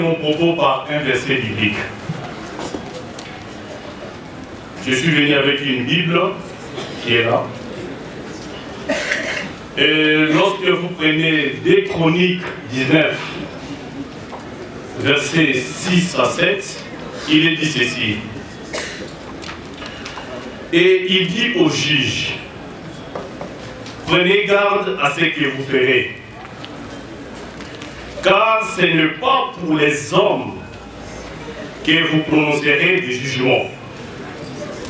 mon propos par un verset biblique. Je suis venu avec une Bible qui est là. Et lorsque vous prenez des Chroniques 19, versets 6 à 7, il est dit ceci. Et il dit aux juges, prenez garde à ce que vous ferez, car ce n'est pas pour les hommes que vous prononcerez du jugement,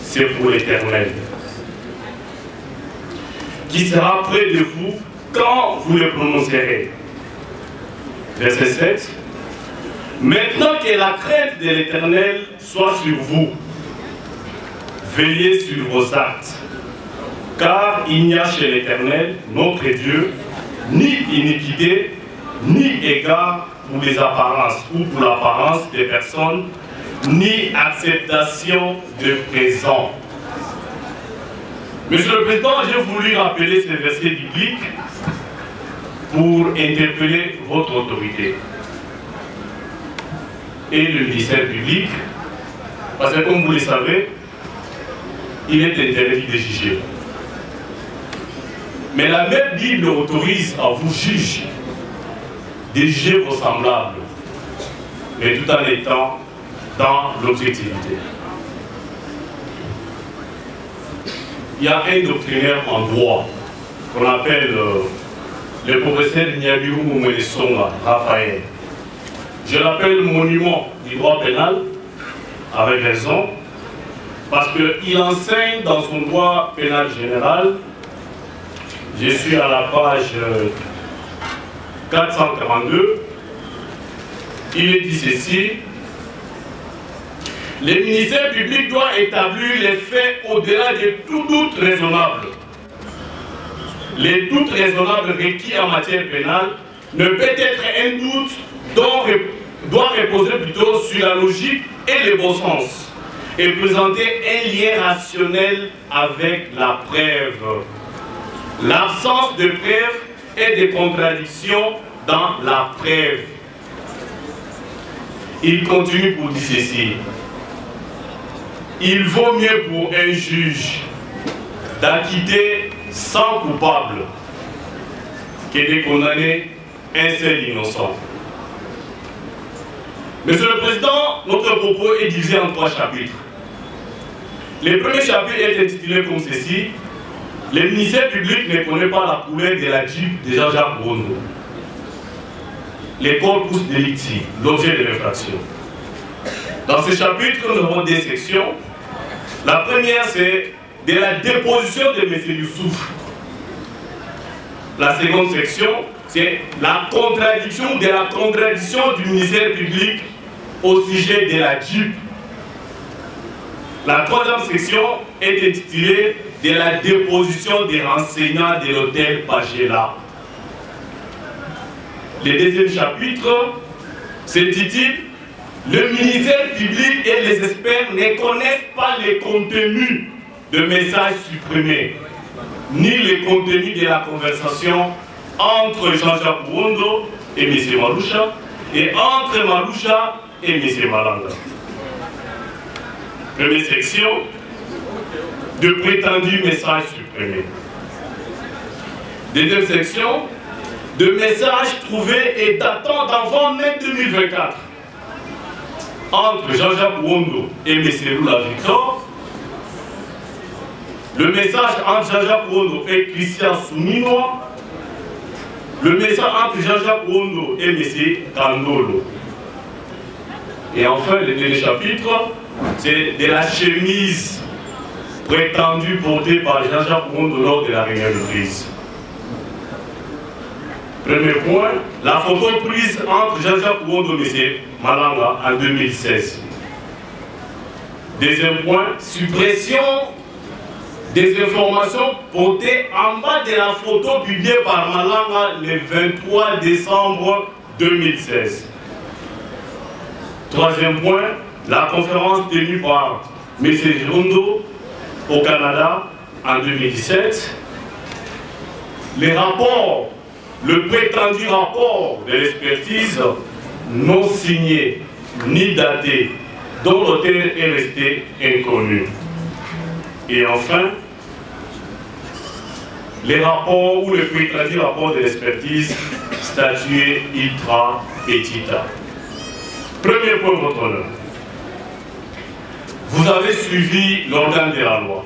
c'est pour l'Éternel, qui sera près de vous quand vous le prononcerez. Verset 7. Maintenant que la crainte de l'Éternel soit sur vous, veillez sur vos actes, car il n'y a chez l'Éternel, notre Dieu, ni iniquité, ni égard pour les apparences ou pour l'apparence des personnes, ni acceptation de présent. Monsieur le Président, j'ai voulu rappeler ces versets bibliques pour interpeller votre autorité et le ministère public, parce que comme vous le savez, il est interdit de juger. Mais la même Bible autorise à vous juger, de juger vos semblables, mais tout en étant dans l'objectivité. Il y a un doctrinaire en droit qu'on appelle le professeur Nyabiru Moumelesonga, Raphaël. Je l'appelle monument du droit pénal, avec raison, parce qu'il enseigne dans son droit pénal général. Je suis à la page 442. Il est dit ceci. Le ministère public doit établir les faits au-delà de tout doute raisonnable. Les doutes raisonnables requis en matière pénale ne peut être un doute doit reposer plutôt sur la logique et le bon sens et présenter un lien rationnel avec la preuve. L'absence de preuve et de contradiction dans la preuve. Il continue pour dire ceci. Il vaut mieux pour un juge d'acquitter 100 coupables que de condamner un seul innocent. Monsieur le Président, notre propos est divisé en 3 chapitres. Le premier chapitre est intitulé comme ceci. Le ministère public ne connaît pas la couleur de la Jeep de Jean-Jacques Bondo. Les corpus delicti, l'objet de l'infraction. Dans ce chapitre, nous avons 2 sections. La première, c'est de la déposition de M. Youssouf. La seconde section, c'est la contradiction du ministère public au sujet de la Jeep. La troisième section est intitulée de la déposition des renseignants de l'hôtel Pagela. Le deuxième chapitre s'intitule « Le ministère public et les experts ne connaissent pas les contenus de messages supprimés, ni les contenus de la conversation entre Jean-Jacques Bondo et M. Maloucha, et entre Maloucha et M. Malanga. » Première section, de prétendus messages supprimés. Deuxième section, de messages trouvés et datant d'avant mai 2024 entre Jean-Jacques Wondo et M. Lula Victor. Le message entre Jean-Jacques Wondo et Christian Soumino. Le message entre Jean-Jacques Wondo et M. Kandolo. Et enfin, le dernier chapitre, c'est de la chemise prétendue portée par Jean-Jacques Wondo lors de la réunion de crise. Premier point, la photo prise entre Jean-Jacques Wondo et M. Malanga en 2016. Deuxième point, suppression des informations portées en bas de la photo publiée par Malanga le 23 décembre 2016. Troisième point, la conférence tenue par M. Rondo au Canada en 2017. Les rapports, le prétendu rapport de l'expertise non signé ni daté, dont l'auteur est resté inconnu. Et enfin, les rapports ou le prétendu rapport de l'expertise statué Itra Petita. Premier point, votre honneur. Vous avez suivi l'organe de la loi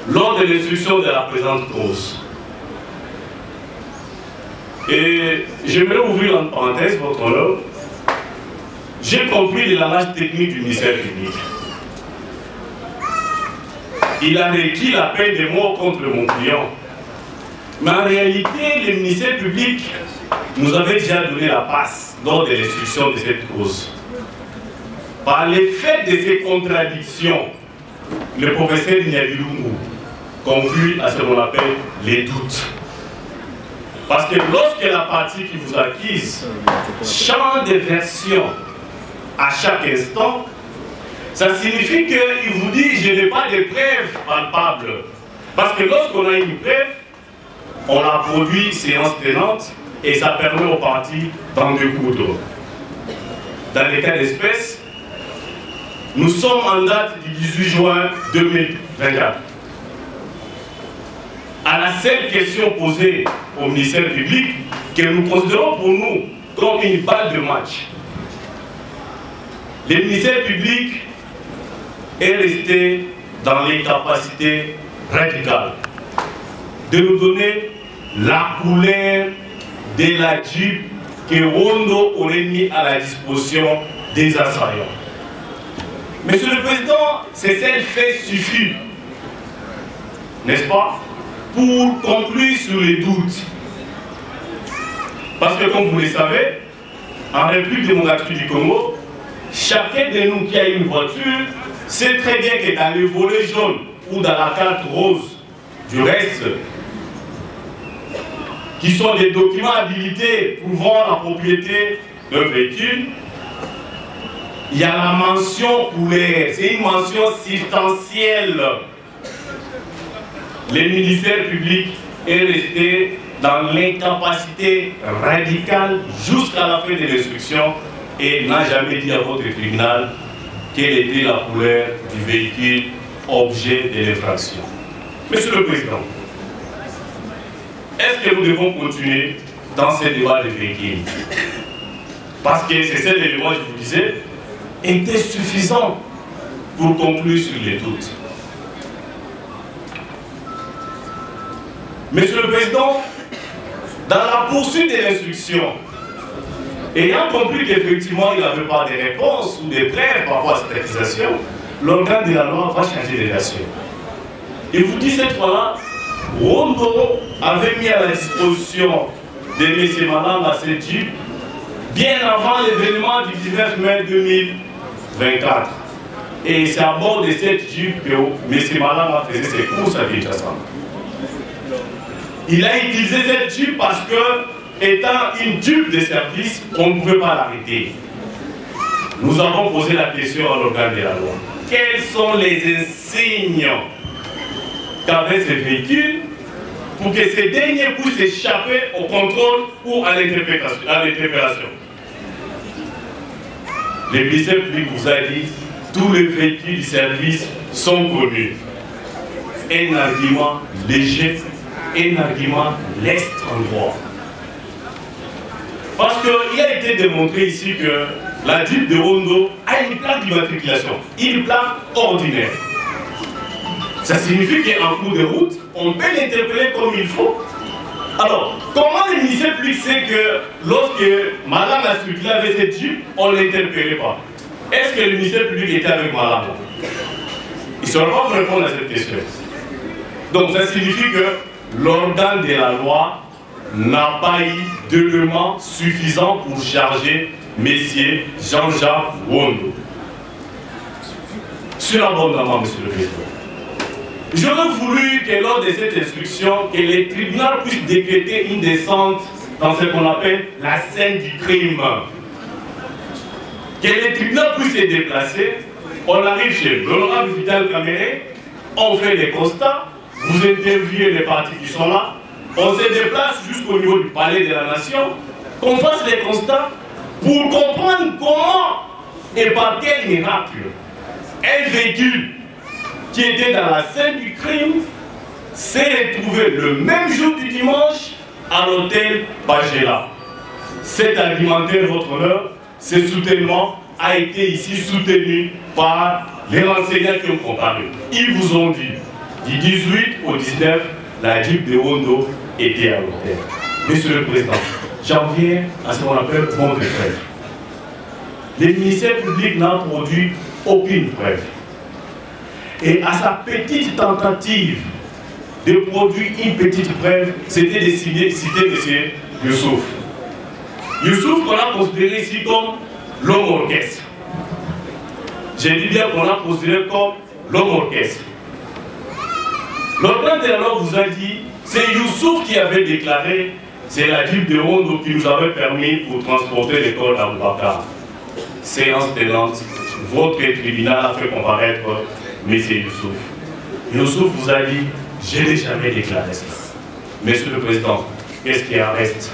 lors de l'instruction de la présente cause. Et j'aimerais ouvrir une parenthèse, votre honneur. J'ai compris le langage technique du ministère public. Il a requis la peine de mort contre mon client. Mais en réalité, le ministère public nous avait déjà donné la passe lors de l'instruction de cette cause. Par l'effet de ces contradictions, le professeur Niabilungu conclut à ce qu'on appelle les doutes. Parce que lorsque la partie qui vous acquise change de version à chaque instant, ça signifie qu'il vous dit je n'ai pas de preuves palpables. Parce que lorsqu'on a une preuve, on la produit séance tenante et ça permet aux parties d'en découdre. Dans les cas d'espèce, nous sommes en date du 18 juin 2024. À la seule question posée au ministère public, que nous considérons pour nous comme une balle de match, le ministère public est resté dans l'incapacité radicale de nous donner la couleur de la Jeep que Rondo aurait mis à la disposition des assaillants. Monsieur le Président, c'est celle fait suffit, n'est-ce pas, pour conclure sur les doutes. Parce que comme vous le savez, en République démocratique du Congo, chacun de nous qui a une voiture sait très bien que dans le volet jaune ou dans la carte rose du reste, qui sont des documents habilités prouvant la propriété d'un véhicule, il y a la mention couleur, c'est une mention substantielle. Le ministère public est resté dans l'incapacité radicale jusqu'à la fin de l'instruction et n'a jamais dit à votre tribunal quelle était la couleur du véhicule objet de l'infraction. Monsieur le Président, est-ce que nous devons continuer dans ce débat de véhicules? Parce que c'est cet élément, je vous disais, était suffisant pour conclure sur les doutes. Monsieur le Président, dans la poursuite de l'instruction, ayant compris qu'effectivement il n'avait pas de réponse ou de preuves par rapport à cette accusation, l'organe de la loi va changer de version. Et vous dit cette fois-là, Rondo avait mis à la disposition de M. Malanga cette Jeep bien avant l'événement du 19 mai 2024. Et c'est à bord de cette Jeep que M. Malanga faisait ses courses à Kinshasa. Il a utilisé cette Jeep parce que, étant une Jeep de service, on ne pouvait pas l'arrêter. Nous avons posé la question à l'organe de la loi. Quels sont les insignes qu'avait ce véhicule pour que ces derniers puissent échapper au contrôle ou à l'interpellation? Le ministère public vous a dit tous les véhicules de service sont connus. Un argument léger, un argument leste en droit. Parce qu'il a été démontré ici que la Jeep de Rondo a une plaque d'immatriculation, une plaque ordinaire. Ça signifie qu'en cours de route, on peut l'interpeller comme il faut. Alors, comment le ministère public sait que lorsque Madame a circulé avec cette Jeep, on ne l'interpellait pas? Est-ce que le ministère public était avec Madame? Il ne saura pas vous répondre à cette question. Donc, ça signifie que l'organe de la loi n'a pas eu d'éléments suffisants pour charger Messieurs Jean-Jacques Rondo. Sur l'abondement, Monsieur le Président. J'aurais voulu que lors de cette instruction, que les tribunaux puissent décréter une descente dans ce qu'on appelle la scène du crime. Que les tribunaux puissent se déplacer. On arrive chez l'honorable Vital Kamere, on fait des constats, vous interviewez les partis qui sont là, on se déplace jusqu'au niveau du palais de la nation, qu'on fasse les constats pour comprendre comment et par quel miracle un véhicule qui était dans la scène du crime s'est retrouvé le même jour du dimanche à l'hôtel Bagela. Cet argumentaire, votre honneur, ce soutènement a été ici soutenu par les renseignants qui ont comparé. Ils vous ont dit, du 18 au 19, la Jeep de Wondo était à l'hôtel. Monsieur le Président, j'en viens à ce qu'on appelle contre-preuve. Le ministère public n'a produit aucune preuve. Et à sa petite tentative de produire une petite preuve, c'était de citer M. Youssouf. Youssouf qu'on a considéré ici comme l'homme orchestre. J'ai dit bien qu'on a considéré comme l'homme orchestre. L'ordre de la loi vous a dit, c'est Youssouf qui avait déclaré, c'est la Jeep de Wondo qui nous avait permis pour transporter l'école à Boubacar. Séance tenante, votre tribunal a fait comparaître M. Youssouf. Youssouf vous a dit, je n'ai jamais déclaré ça. Monsieur le Président, qu'est-ce qui en reste?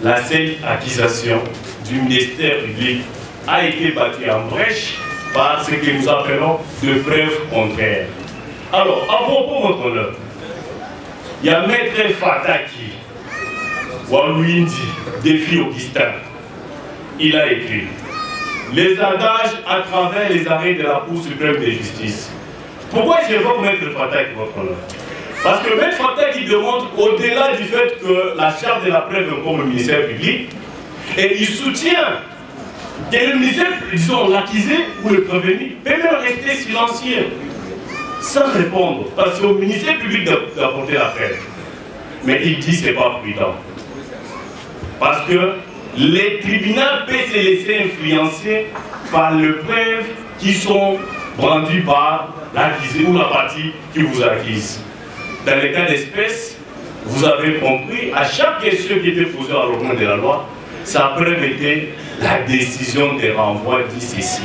La seule accusation du ministère public a été battue en brèche par ce que nous appelons de preuves contraires. Alors, à propos, votre honneur, il y a Maître Fataki, Walouindi, défi Augustin. Il a écrit les adages à travers les arrêts de la Cour suprême de justice. Pourquoi j'évoque Maître Fataki, votre honneur? Parce que Maître Fataki démontre, au-delà du fait que la charte de la preuve incombe au ministère public, et il soutient que le ministère, disons, l'accusé ou le prévenu, peut même rester silencieux, sans répondre, parce que c'est au ministère public d'apporter la preuve. Mais il dit que ce n'est pas prudent. Parce que les tribunaux peuvent se laisser influencer par les preuves qui sont brandies par l'accusé ou la partie qui vous accuse. Dans les cas d'espèce, vous avez compris, à chaque question qui était posée à l'ordre de la loi, sa preuve était la décision de renvoi dit ceci.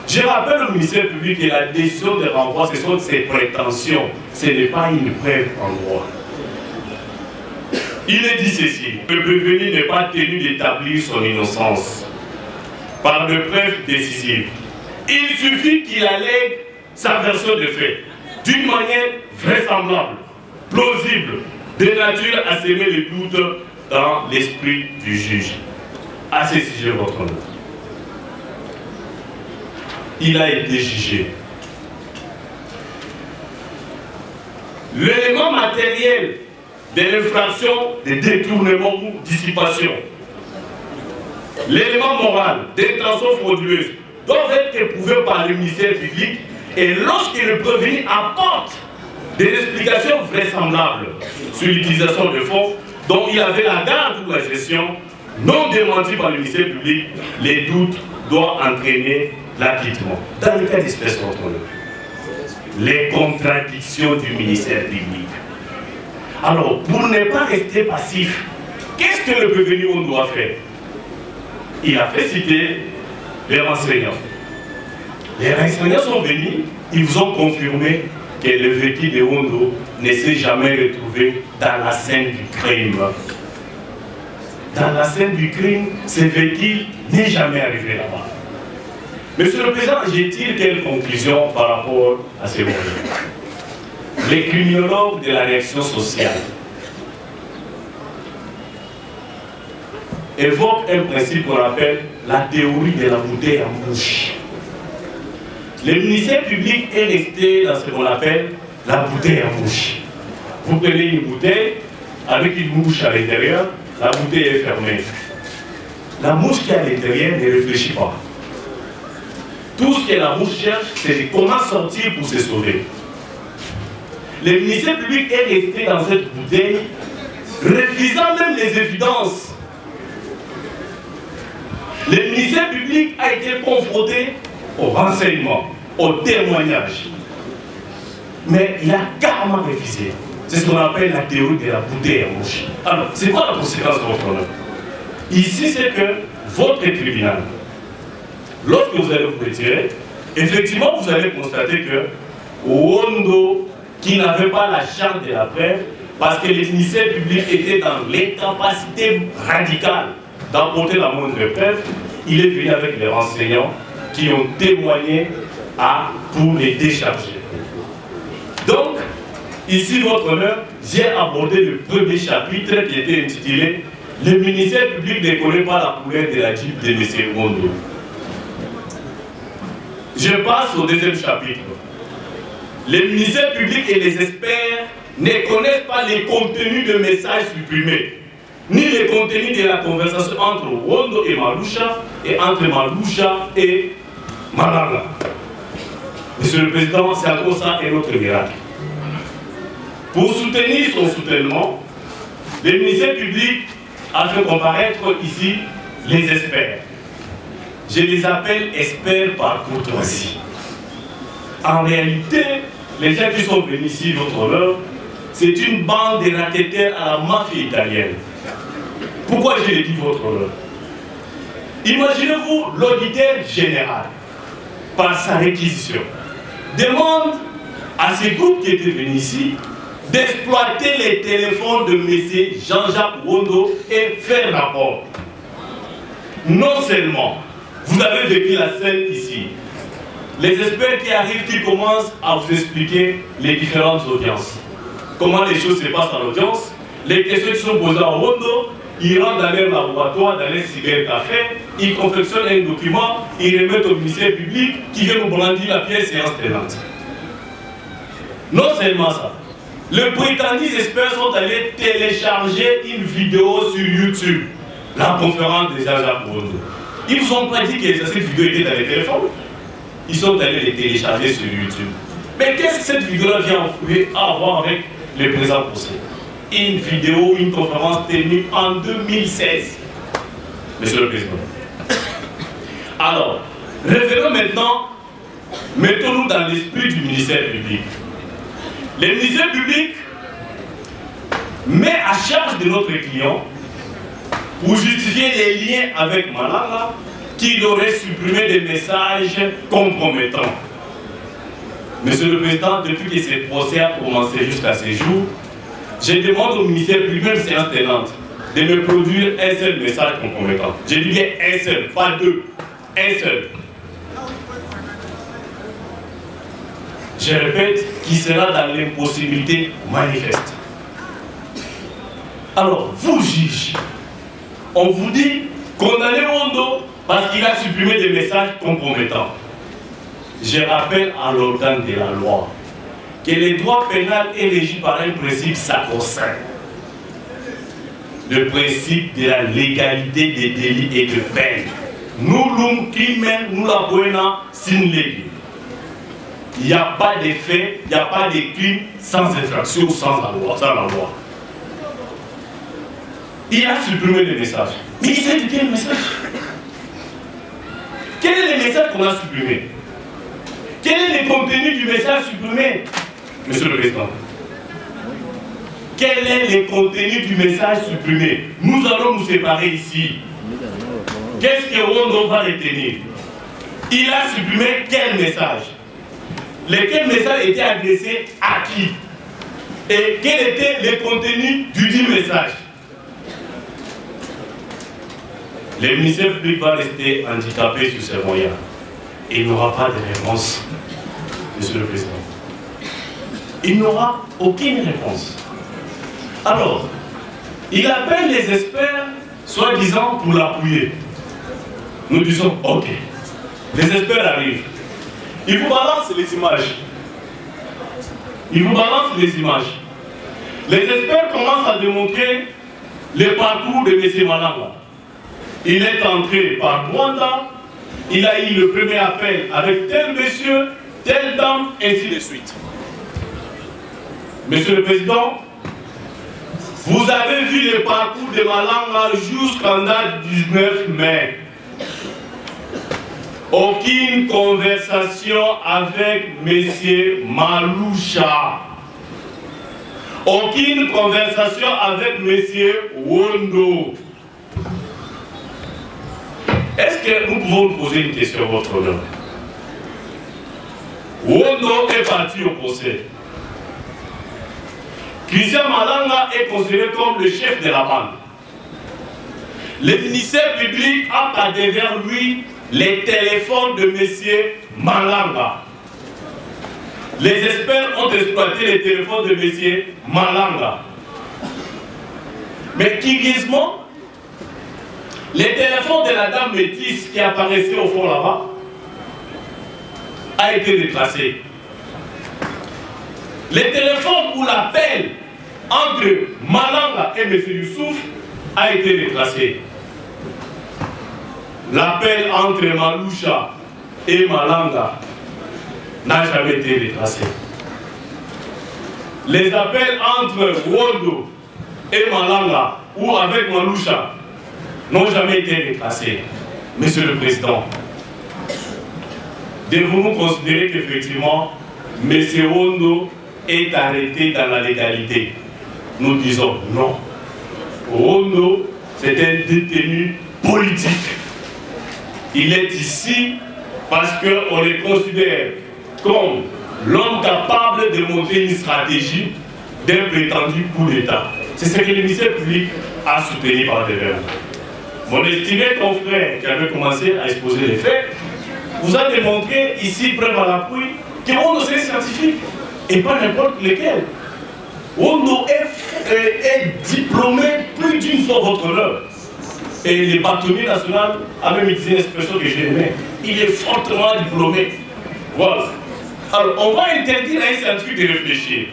Je rappelle au ministère public que la décision de renvoi, ce sont ses prétentions, ce n'est pas une preuve en droit. Il est dit ceci, le prévenu n'est pas tenu d'établir son innocence par de preuves décisives. Il suffit qu'il allègue sa version de fait d'une manière vraisemblable, plausible, de nature à s'aimer le doute dans l'esprit du juge. À ce sujet, votre honneur, il a été jugé. L'élément matériel de l'infraction de détournement ou dissipation, l'élément moral d'intention frauduleuse doivent être éprouvés par le ministère public, et lorsque le prévenu apporte des explications vraisemblables sur l'utilisation de fonds dont il avait la garde ou la gestion, non démentie par le ministère public, les doutes doivent entraîner l'acquittement. Dans le cas d'espèce contrôlée, les contradictions du ministère public. Alors, pour ne pas rester passif, qu'est-ce que le prévenu doit faire? Il a fait citer les renseignants. Les renseignants sont venus, ils vous ont confirmé que le véhicule de Wondo ne s'est jamais retrouvé dans la scène du crime. Dans la scène du crime, ce véhicule n'est jamais arrivé là-bas. Monsieur le Président, j'ai tiré quelle conclusion par rapport à ces moments? Les criminologues de la réaction sociale évoquent un principe qu'on appelle la théorie de la bouteille en bouche. Le ministère public est resté dans ce qu'on appelle la bouteille en bouche. Vous prenez une bouteille avec une mouche à l'intérieur, la bouteille est fermée. La mouche qui est à l'intérieur ne réfléchit pas. Tout ce que la mouche cherche, c'est comment sortir pour se sauver. Le ministère public est resté dans cette bouteille, refusant même les évidences. Le ministère public a été confronté au renseignement, au témoignage. Mais il a carrément refusé. C'est ce qu'on appelle la théorie de la bouteille en bouche. Alors, c'est quoi la conséquence de votre honneur? Ici, c'est que votre tribunal, lorsque vous allez vous retirer, effectivement, vous allez constater que Wondo, qui n'avait pas la charte de la preuve, parce que les ministères publics étaient dans l'incapacité radicale d'apporter la moindre preuve, il est venu avec les renseignants qui ont témoigné pour les décharger. Donc, ici, votre honneur, j'ai abordé le premier chapitre qui était intitulé « Le ministère public ne connaît pas la couleur de la Jeep de M. Wondo ». Je passe au deuxième chapitre. Les ministères publics et les experts ne connaissent pas les contenus de messages supprimés, ni les contenus de la conversation entre Wondo et Maloucha, et entre Maloucha et Malala. Monsieur le Président, c'est encore ça et notre miracle. Pour soutenir son soutènement, le ministère public a fait comparaître ici les experts. Je les appelle experts par courtoisie. En réalité, les gens qui sont venus ici, votre honneur, c'est une bande de raquetteurs à la mafia italienne. Pourquoi je l'ai dit, votre honneur? Imaginez-vous l'auditeur général, par sa réquisition, demande à ces groupes qui étaient venus ici d'exploiter les téléphones de M. Jean-Jacques Wondo et faire rapport. Non seulement vous avez vécu la scène ici, les experts qui arrivent, qui commencent à vous expliquer les différentes audiences. Comment les choses se passent à l'audience, les questions qui sont posées à Wondo, ils rentrent dans leur laboratoire, dans leur cybercafé, ils confectionnent un document, ils remettent au ministère public qui vient nous brandir la pièce séance tenante. Non seulement ça, les prétendus experts sont allés télécharger une vidéo sur YouTube, la conférence de Jean-Jacques Wondo. Ils ne vous ont pas dit que cette vidéo était dans les téléphones. Ils sont allés les télécharger sur YouTube. Mais qu'est-ce que cette vidéo-là vient à voir avec le présent procès? Une vidéo, une conférence tenue en 2016. Monsieur le Président. Alors, revenons maintenant, mettons-nous dans l'esprit du ministère public. Le ministère public met à charge de notre client, pour justifier les liens avec Malala, qu'il aurait supprimé des messages compromettants. Monsieur le Président, depuis que ce procès a commencé jusqu'à ce jour, je demande au ministère public, même séance tenante, de me produire un seul message compromettant. Je dis bien un seul, pas deux, un seul. Je répète, qui sera dans l'impossibilité manifeste. Alors, vous juge, on vous dit condamnez Wondo parce qu'il a supprimé des messages compromettants. Je rappelle à l'organe de la loi que le droit pénal est régi par un principe sacro-saint. Le principe de la légalité des délits et de peines. Nous l'homme crimen, nous la buena sin legi. Il n'y a pas de fait, il n'y a pas de crime sans infraction, sans la loi. Il a supprimé les messages. Mais il sait de quel message? Quel est le message qu'on a supprimé? Quel est le contenu du message supprimé, Monsieur le Président? Quel est le contenu du message supprimé? Nous allons nous séparer ici. Qu'est-ce que Wondo va retenir? Il a supprimé quel message? Lequel message était adressé à qui? Et quel était le contenu du dit message? Le ministère public va rester handicapé sur ses moyens. Il n'aura pas de réponse, Monsieur le Président. Il n'aura aucune réponse. Alors, il appelle les experts, soi-disant, pour l'appuyer. Nous disons, ok. Les experts arrivent. Ils vous balancent les images. Ils vous balancent les images. Les experts commencent à démontrer le parcours de M. Malala. Il est entré par Rwanda, il a eu le premier appel avec tel monsieur, telle dame, ainsi de suite. Monsieur le Président, vous avez vu le parcours de Malala jusqu'en date du 19 mai. Aucune conversation avec M. Maloucha. Aucune conversation avec M. Wondo. Est-ce que nous pouvons nous poser une question, votre honneur? Wondo est parti au procès. Christian Malanga est considéré comme le chef de la bande. Le ministère public a gardé vers lui les téléphones de M. Malanga. Les experts ont exploité les téléphones de M. Malanga. Mais curieusement, les téléphones de la dame métisse qui apparaissait au fond là-bas a été retracé. Les téléphones ou l'appel entre Malanga et M. Youssouf a été retracé. L'appel entre Maloucha et Malanga n'a jamais été retracé. Les appels entre Wondo et Malanga ou avec Maloucha n'ont jamais été retracés. Monsieur le Président, devons-nous considérer qu'effectivement, M. Wondo est arrêté dans la légalité? Nous disons non. Wondo, c'est un détenu politique. Il est ici parce qu'on le considère comme l'homme capable de monter une stratégie d'un prétendu coup d'État. C'est ce que le ministère public a soutenu par derrière. Mon estimé confrère qui avait commencé à exposer les faits vous a démontré ici, preuve à l'appui, que Wondo c'est scientifique et pas n'importe lequel. Wondo est diplômé plus d'une fois votre honneur. Et le bâtonnier national a même utilisé une expression que j'ai aimée. Il est fortement diplômé. Voilà. Alors, on va interdire à un scientifique de réfléchir.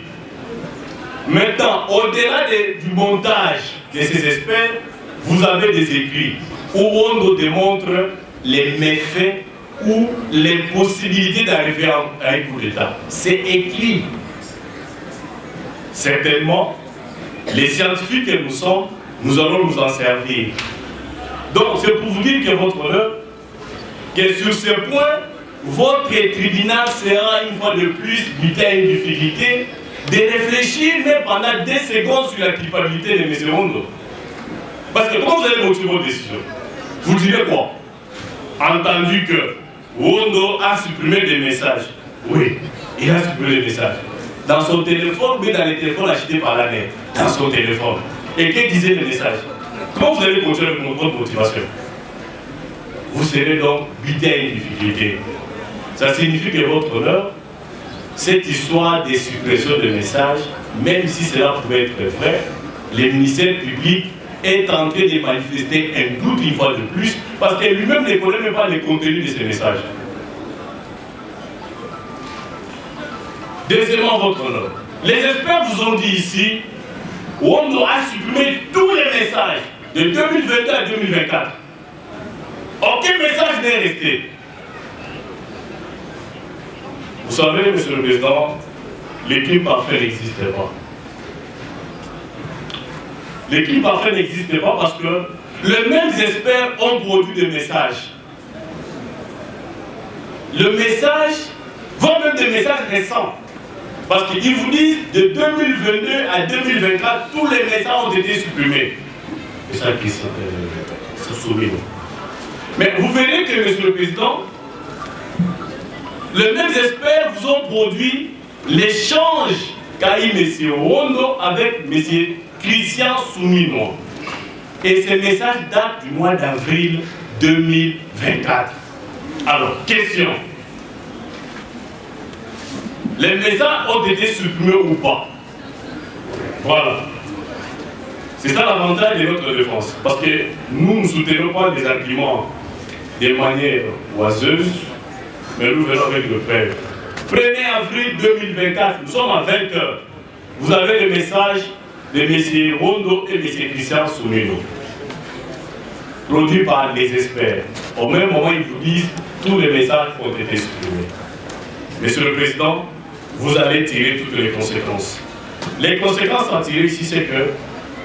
Maintenant, au-delà du montage de ces experts, vous avez des écrits où Wondo démontre les méfaits ou les possibilités d'arriver à un coup d'État. C'est écrit. Certainement, les scientifiques que nous sommes, nous allons nous en servir. Donc, c'est pour vous dire que votre honneur, que sur ce point, votre tribunal sera une fois de plus buté à une difficulté de réfléchir même pendant 2 secondes sur la culpabilité de M. Wondo. Parce que comment vous allez motiver votre décision? Vous direz quoi? Entendu que Wondo a supprimé des messages. Oui, il a supprimé des messages. Dans son téléphone, mais dans les téléphones achetés par l'année. Dans son téléphone. Et que disaient les messages? Comment vous allez continuer avec votre motivation? Vous serez donc buté à une difficulté. Ça signifie que votre honneur, cette histoire de suppression de messages, même si cela pouvait être vrai, le ministère public est en train de manifester un doute une fois de plus, parce que lui-même ne connaît même pas le contenu de ces messages. Deuxièmement, votre honneur, les experts vous ont dit ici, Wondo a supprimé tous les messages de 2022 à 2024. Aucun message n'est resté. Vous savez, Monsieur le Président, l'équipe parfait n'existe pas. L'équipe parfait n'existe pas parce que les mêmes experts ont produit des messages. Le message, voire même des messages récents. Parce qu'ils vous disent de 2022 à 2024, tous les messages ont été supprimés. C'est ça qui se souvient. Mais vous verrez que, Monsieur le Président, les mêmes experts vous ont produit l'échange qu'a eu M. Wondo avec M. Christian Soumino. Et ces messages datent du mois d'avril 2024. Alors, question. Les messages ont été supprimés ou pas? Voilà. C'est ça l'avantage de notre défense. Parce que nous ne soutenons pas des arguments de manière oiseuse, mais nous venons avec le preuve. 1er avril 2024, nous sommes à 20h. Vous avez le message de M. Wondo et M. Christian Soumino, produit par les experts. Au même moment, ils vous disent tous les messages ont été supprimés. Monsieur le Président, vous allez tirer toutes les conséquences. Les conséquences à tirer ici, c'est que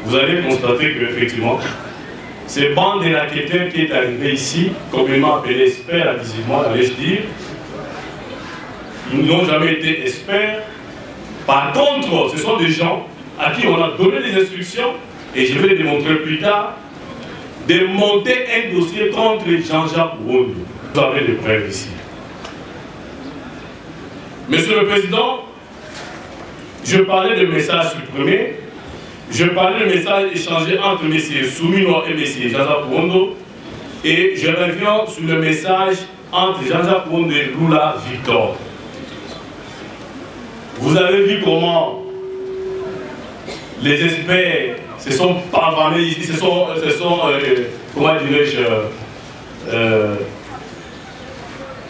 vous allez constater qu'effectivement, ces bandes de raquetteurs qui est arrivé ici, communément appelés experts abusivement, allais-je dire, ils n'ont jamais été experts. Par contre, ce sont des gens à qui on a donné des instructions, et je vais le démontrer plus tard, de monter un dossier contre Jean-Jacques Wondo. Vous avez des preuves ici. Monsieur le Président, je parlais de messages supprimés, je parlais de messages échangés entre M. Soumino et M. Jean-Jacques Ouondo, et je reviens sur le message entre Jean-Jacques Ouondo et Lula Victor. Vous avez vu comment les experts se sont pavannés ici, comment dirais-je,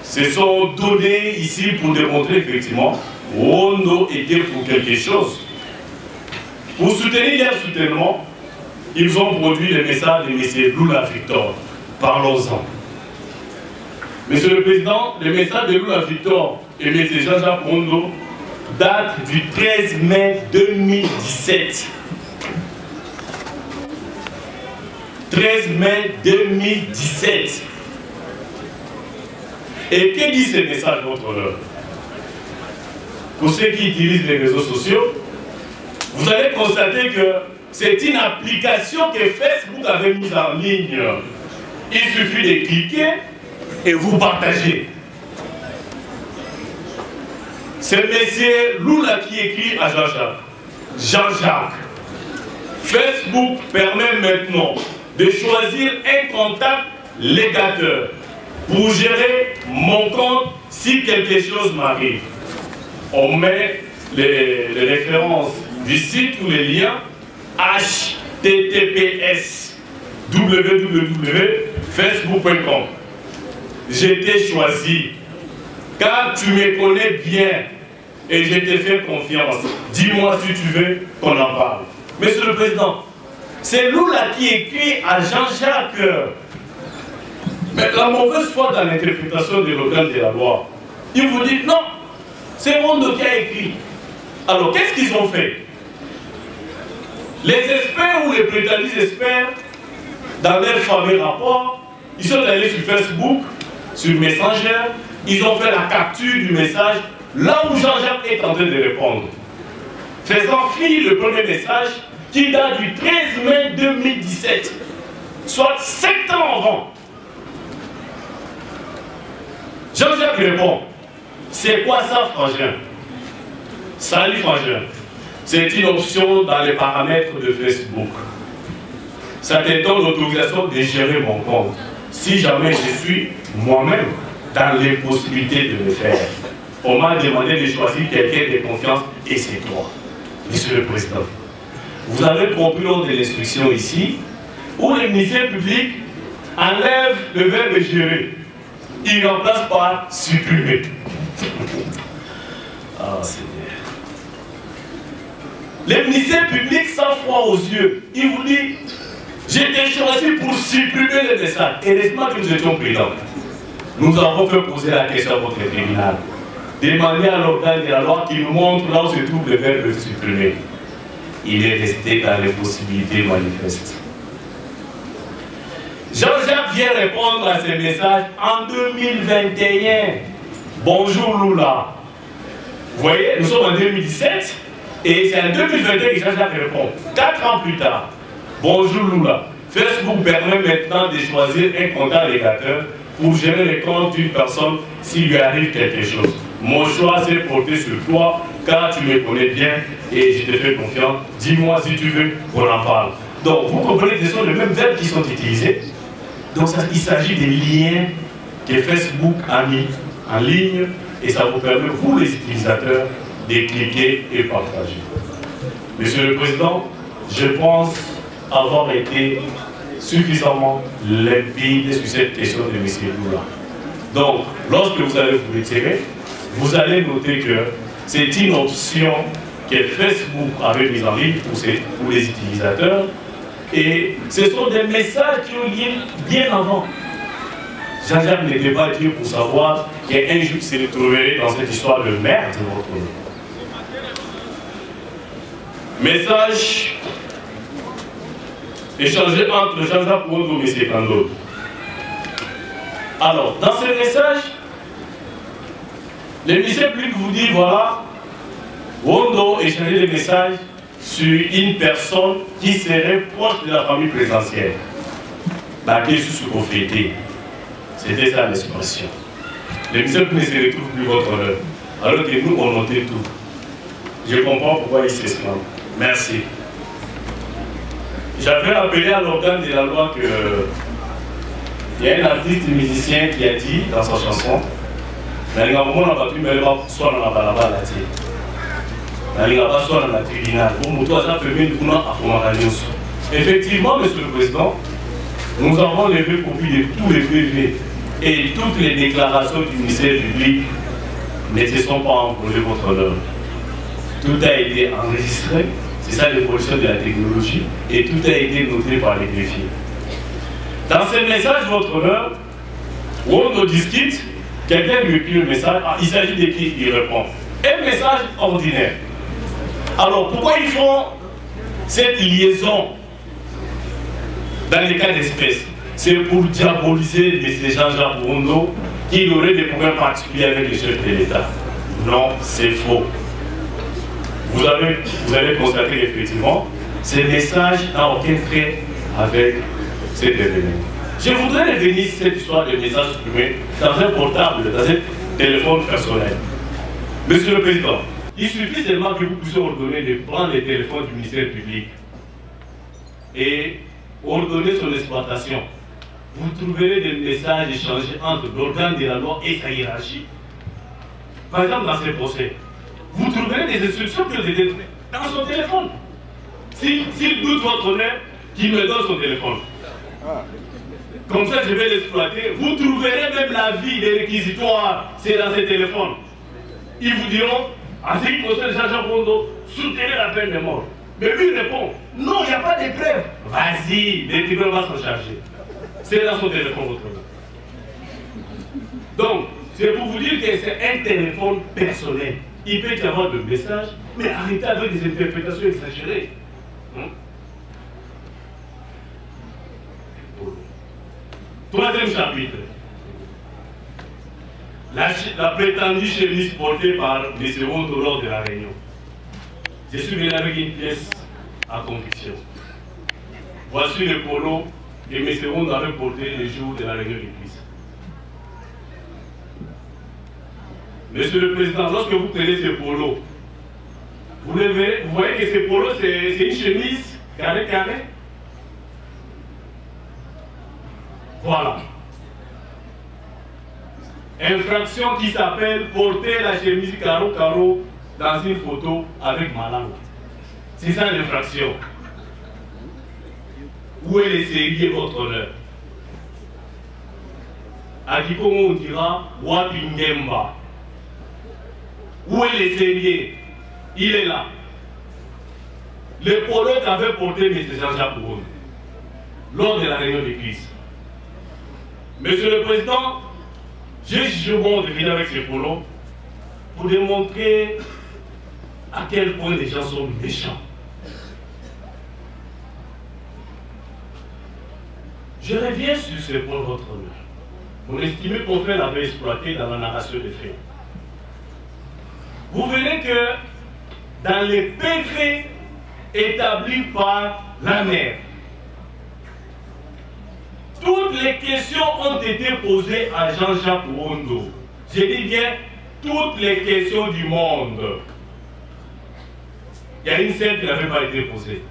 se sont donnés ici pour démontrer effectivement Ouondo était pour quelque chose. Pour soutenir leur soutènement, ils ont produit le message de M. Lula Victor. Parlons-en. Monsieur le Président, le message de Lula Victor et M. Jean-Jacques Ouondo date du 13 mai 2017. 13 mai 2017. Et que dit ce message, votre honneur? Pour ceux qui utilisent les réseaux sociaux, vous allez constater que c'est une application que Facebook avait mise en ligne. Il suffit de cliquer et vous partagez. C'est monsieur Lula qui écrit à Jean-Jacques. Jean-Jacques, Facebook permet maintenant de choisir un contact légateur pour gérer mon compte si quelque chose m'arrive. On met les références du site ou les liens https www.facebook.com. Je t'ai choisi car tu me connais bien et je te fais confiance. Dis-moi si tu veux qu'on en parle. Monsieur le Président, c'est Lula qui écrit à Jean-Jacques. Mais la mauvaise foi dans l'interprétation de l'organe de la loi, il vous dit non, c'est Ouondo qui a écrit. Alors qu'est-ce qu'ils ont fait? Les experts ou les prétendus experts, dans leur fameux rapport, ils sont allés sur Facebook, sur Messenger, ils ont fait la capture du message là où Jean-Jacques est en train de répondre. Faisant fi le premier message qui date du 13 mai 2017, soit 7 ans avant. Jean-Jacques répond, c'est quoi ça, frangin? Salut, frangin. C'est une option dans les paramètres de Facebook. Ça te donne l'autorisation de gérer mon compte. Si jamais je suis moi-même dans les possibilités de le faire. On m'a demandé de choisir quelqu'un de confiance et c'est toi, Monsieur le Président. Vous avez compris l'ordre de l'instruction ici, où le ministère public enlève le verbe gérer. Il remplace par supprimer. Ah, Seigneur. Le ministère public sans froid aux yeux, il vous dit, j'ai été choisi pour supprimer le message. Heureusement que nous étions prudents. Nous avons fait poser la question à votre tribunal. Demandez à l'organe de la loi qui nous montre là où se trouve le verbe supprimer. Il est resté dans les possibilités manifestes. Jean-Jacques vient répondre à ces messages en 2021. Bonjour Lula. Vous voyez, nous sommes en 2017 et c'est en 2021 que Jean-Jacques répond. 4 ans plus tard. Bonjour Lula. Facebook permet maintenant de choisir un contact légateur pour gérer les comptes d'une personne s'il lui arrive quelque chose. Mon choix s'est porté sur toi car tu me connais bien et je te fais confiance. Dis-moi si tu veux qu'on en parle. Donc vous comprenez que ce sont les mêmes verbes qui sont utilisés. Donc il s'agit des liens que Facebook a mis en ligne et ça vous permet, vous les utilisateurs, de cliquer et partager. Monsieur le Président, je pense avoir été suffisamment limpide sur cette question de M. Lula. Donc, lorsque vous allez vous retirer, vous allez noter que c'est une option que Facebook avait mise en ligne pour les utilisateurs. Et ce sont des messages qui ont lié bien avant. Jean-Jacques n'était pas Dieu pour savoir qu'un jour se retrouverait dans cette histoire de merde. Message échangé entre Jean-Jacques Ouondo et M. Kando. Alors, dans ce message, le ministère public vous dit, voilà, Ouondo échangeait des messages sur une personne qui serait proche de la famille présidentielle. Laquelle sous ce qu'on fêtait. C'était ça l'expression. Le ministère public ne se retrouve plus votre honneur. Alors que nous, on notait tout. Je comprends pourquoi il s'exclame. Merci. J'avais appelé à l'organe de la loi que il y a un artiste musicien qui a dit dans sa chanson effectivement, Monsieur le Président, nous avons levé copie de tous les PV et toutes les déclarations du ministère public ne se sont pas envolées votre honneur. Tout a été enregistré, c'est ça l'évolution de la technologie, et tout a été noté par les greffiers. Dans ce message, votre honneur, où on discute, quelqu'un lui écrit le message, il s'agit de qui il répond. Un message ordinaire. Alors pourquoi ils font cette liaison dans les cas d'espèce? C'est pour diaboliser M. Jean-Jacques Bondo qu'il aurait des problèmes particuliers avec les chefs de l'État. Non, c'est faux. Vous allez constater effectivement, ce message n'a aucun trait avec cet événement. Je voudrais revenir sur cette histoire de message supprimé dans un portable, dans un téléphone personnel. Monsieur le Président, il suffit seulement que vous puissiez ordonner de prendre les téléphones du ministère public et ordonner son exploitation. Vous trouverez des messages échangés entre l'organe de la loi et sa hiérarchie. Par exemple, dans ces procès, vous trouverez des instructions qui ont été données dans son téléphone. S'il doute votre honneur, qu'il me donne son téléphone. Comme ça, je vais l'exploiter. Vous trouverez même la vie des réquisitoires, c'est dans ces téléphones. Ils vous diront, en ce qui concerne Jean-Jacques Bondo, soutenez la peine de mort. Mais lui il répond, non, il n'y a pas de preuve. Vas-y, les tribunaux vont s'en charger. C'est dans son téléphone, votre honneur. Donc, c'est pour vous dire que c'est un téléphone personnel. Il peut y avoir des messages, mais arrêtez avec des interprétations exagérées. Troisième chapitre. La prétendue chemise portée par M. Bondo lors de la réunion. Je suis venu avec une pièce à conviction. Voici le polo que M. Bondo avait porté le jour de la réunion d'église. Monsieur le Président, lorsque vous prenez ce polo, vous voyez que ce polo, c'est une chemise carré. Voilà. Infraction qui s'appelle porter la chemise carreau dans une photo avec ma langue. C'est ça l'infraction. Où est le sérieux votre honneur? À Kikongo on dira Wapingemba. Où est le sérieux? Il est là. Le polo qu'avait porté M. Jean-Jacques Bondo lors de la réunion d'église. Monsieur le Président, j'ai jugé bon de venir avec ce polo pour démontrer à quel point les gens sont méchants. Je reviens sur ce point, votre honneur. Mon estimé confrère l'avait exploité dans la narration des faits. Vous verrez que dans les PV établis par la mère, toutes les questions ont été posées à Jean-Jacques Bondo. Je dis bien toutes les questions du monde. Il y a une seule qui n'avait pas été posée,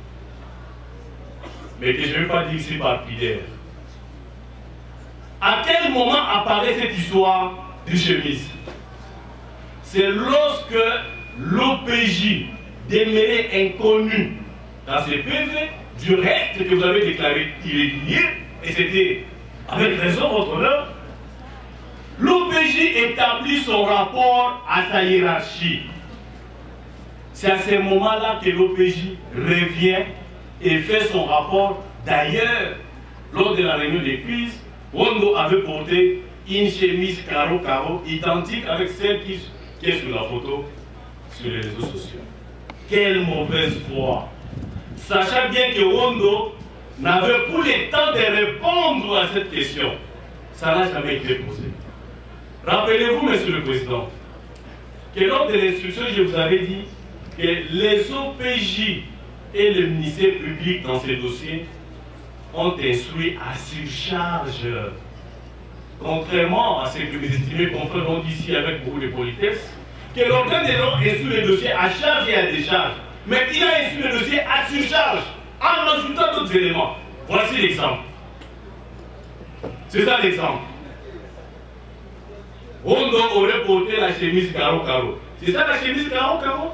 mais que je ne vais pas dire ici par prière. À quel moment apparaît cette histoire de chemise? C'est lorsque l'OPJ demeuré inconnu dans ces PV du reste que vous avez déclaré irrégulier, et c'était avec raison votre honneur, l'OPJ établit son rapport à sa hiérarchie. C'est à ce moment-là que l'OPJ revient et fait son rapport. D'ailleurs, lors de la réunion d'église, Bondo avait porté une chemise carreau identique avec celle qui est sur la photo sur les réseaux sociaux. Quelle mauvaise foi! Sachant bien que Bondo n'avait plus le temps de répondre à cette question. Ça n'a jamais été posé. Rappelez-vous, Monsieur le Président, que lors de l'instruction, je vous avais dit que les OPJ et le ministère public dans ces dossiers ont instruit à surcharge. Contrairement à ce que mes estimés confrères ont dit ici avec beaucoup de politesse, que l'organe des lois instruit le dossier à charge et à décharge. Mais il a instruit le dossier à surcharge, en ajoutant d'autres éléments. Voici l'exemple. C'est ça l'exemple. Rondo aurait porté la chemise carreau-carreau. C'est ça la chemise carreau-carreau?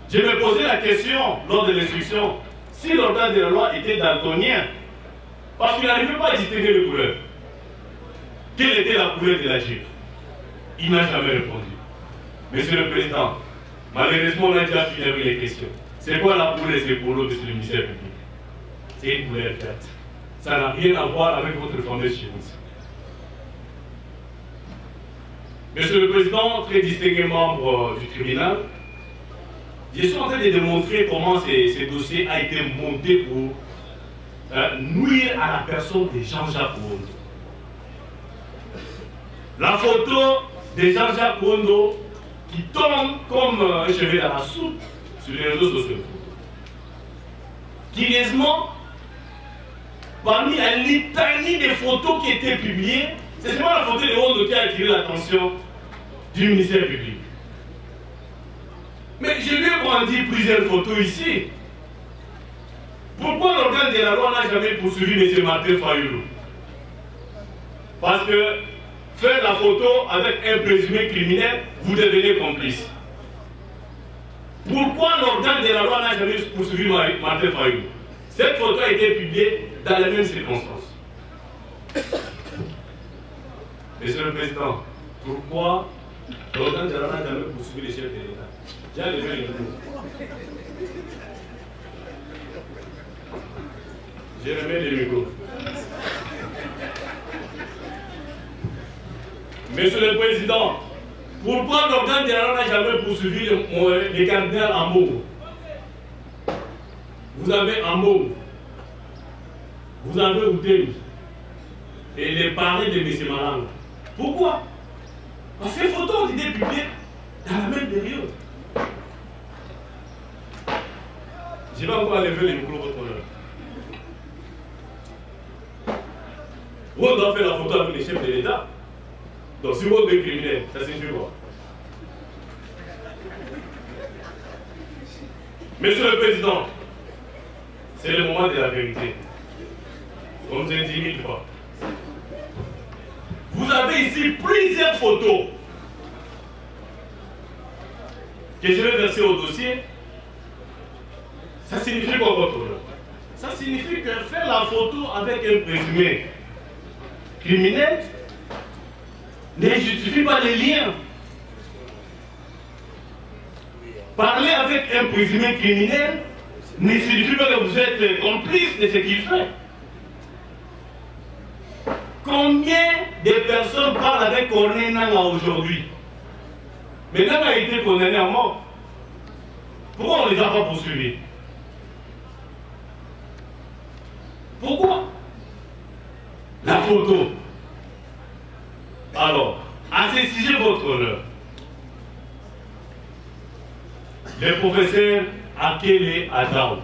Je me posais la question lors de l'instruction, si l'organe de la loi était daltonien, parce qu'il n'arrivait pas à distinguer les couleurs. Quelle était la couleur de la Jeep? Il n'a jamais répondu. Monsieur le Président, malheureusement, on a déjà fini avec les questions. C'est quoi la couleur des polos de ce ministère public? C'est une couleur verte. Ça n'a rien à voir avec votre fameuse chemise. Monsieur le Président, très distingué membre du tribunal, je suis en train de démontrer comment ce dossier a été monté pour nuire à la personne de Jean-Jacques Ouondo. La photo de Jean-Jacques Ouondo qui tombe comme un cheveu dans la soupe sur les réseaux sociaux. Curieusement, parmi la litanie des photos qui étaient publiées, c'est seulement la photo de Ouondo qui a attiré l'attention du ministère public. Mais je lui ai brandi plusieurs photos ici. Pourquoi l'organe de la loi n'a jamais poursuivi M. Martin Fayulu? Parce que faire la photo avec un présumé criminel, vous devenez complice. Pourquoi l'organe de la loi n'a jamais poursuivi Martin Fayulu? Cette photo a été publiée dans les mêmes circonstances. Monsieur le Président, pourquoi l'organe de la loi n'a jamais poursuivi les chefs de l'État? J'ai levé le micro. J'ai remis le micro. Monsieur le Président, pourquoi l'organe de la loi n'a jamais poursuivi le cardinal Amour? Vous avez Amour, vous avez Outemi et les parents de M. Malanga. Pourquoi? Parce que ces photos ont été publiées dans la même période. Je vais encore lever le micro, votre honneur. On doit faire la photo avec les chefs de l'État. Donc si vous êtes criminel, ça signifie quoi? Monsieur le Président, c'est le moment de la vérité. On ne nous intimide pas. Vous avez ici plusieurs photos que je vais verser au dossier. Ça signifie quoi votre honneur? Ça signifie que faire la photo avec un présumé criminel ne justifie pas les liens. Parler avec un présumé criminel ne signifie pas que vous êtes complice de ce qu'il fait. Combien de personnes parlent avec Corneille Nangaa aujourd'hui? Mais Nangaa a été condamné à mort. Pourquoi on ne les a pas poursuivis? Pourquoi? La photo. Alors, à ce sujet, votre honneur, le professeur Akele Adao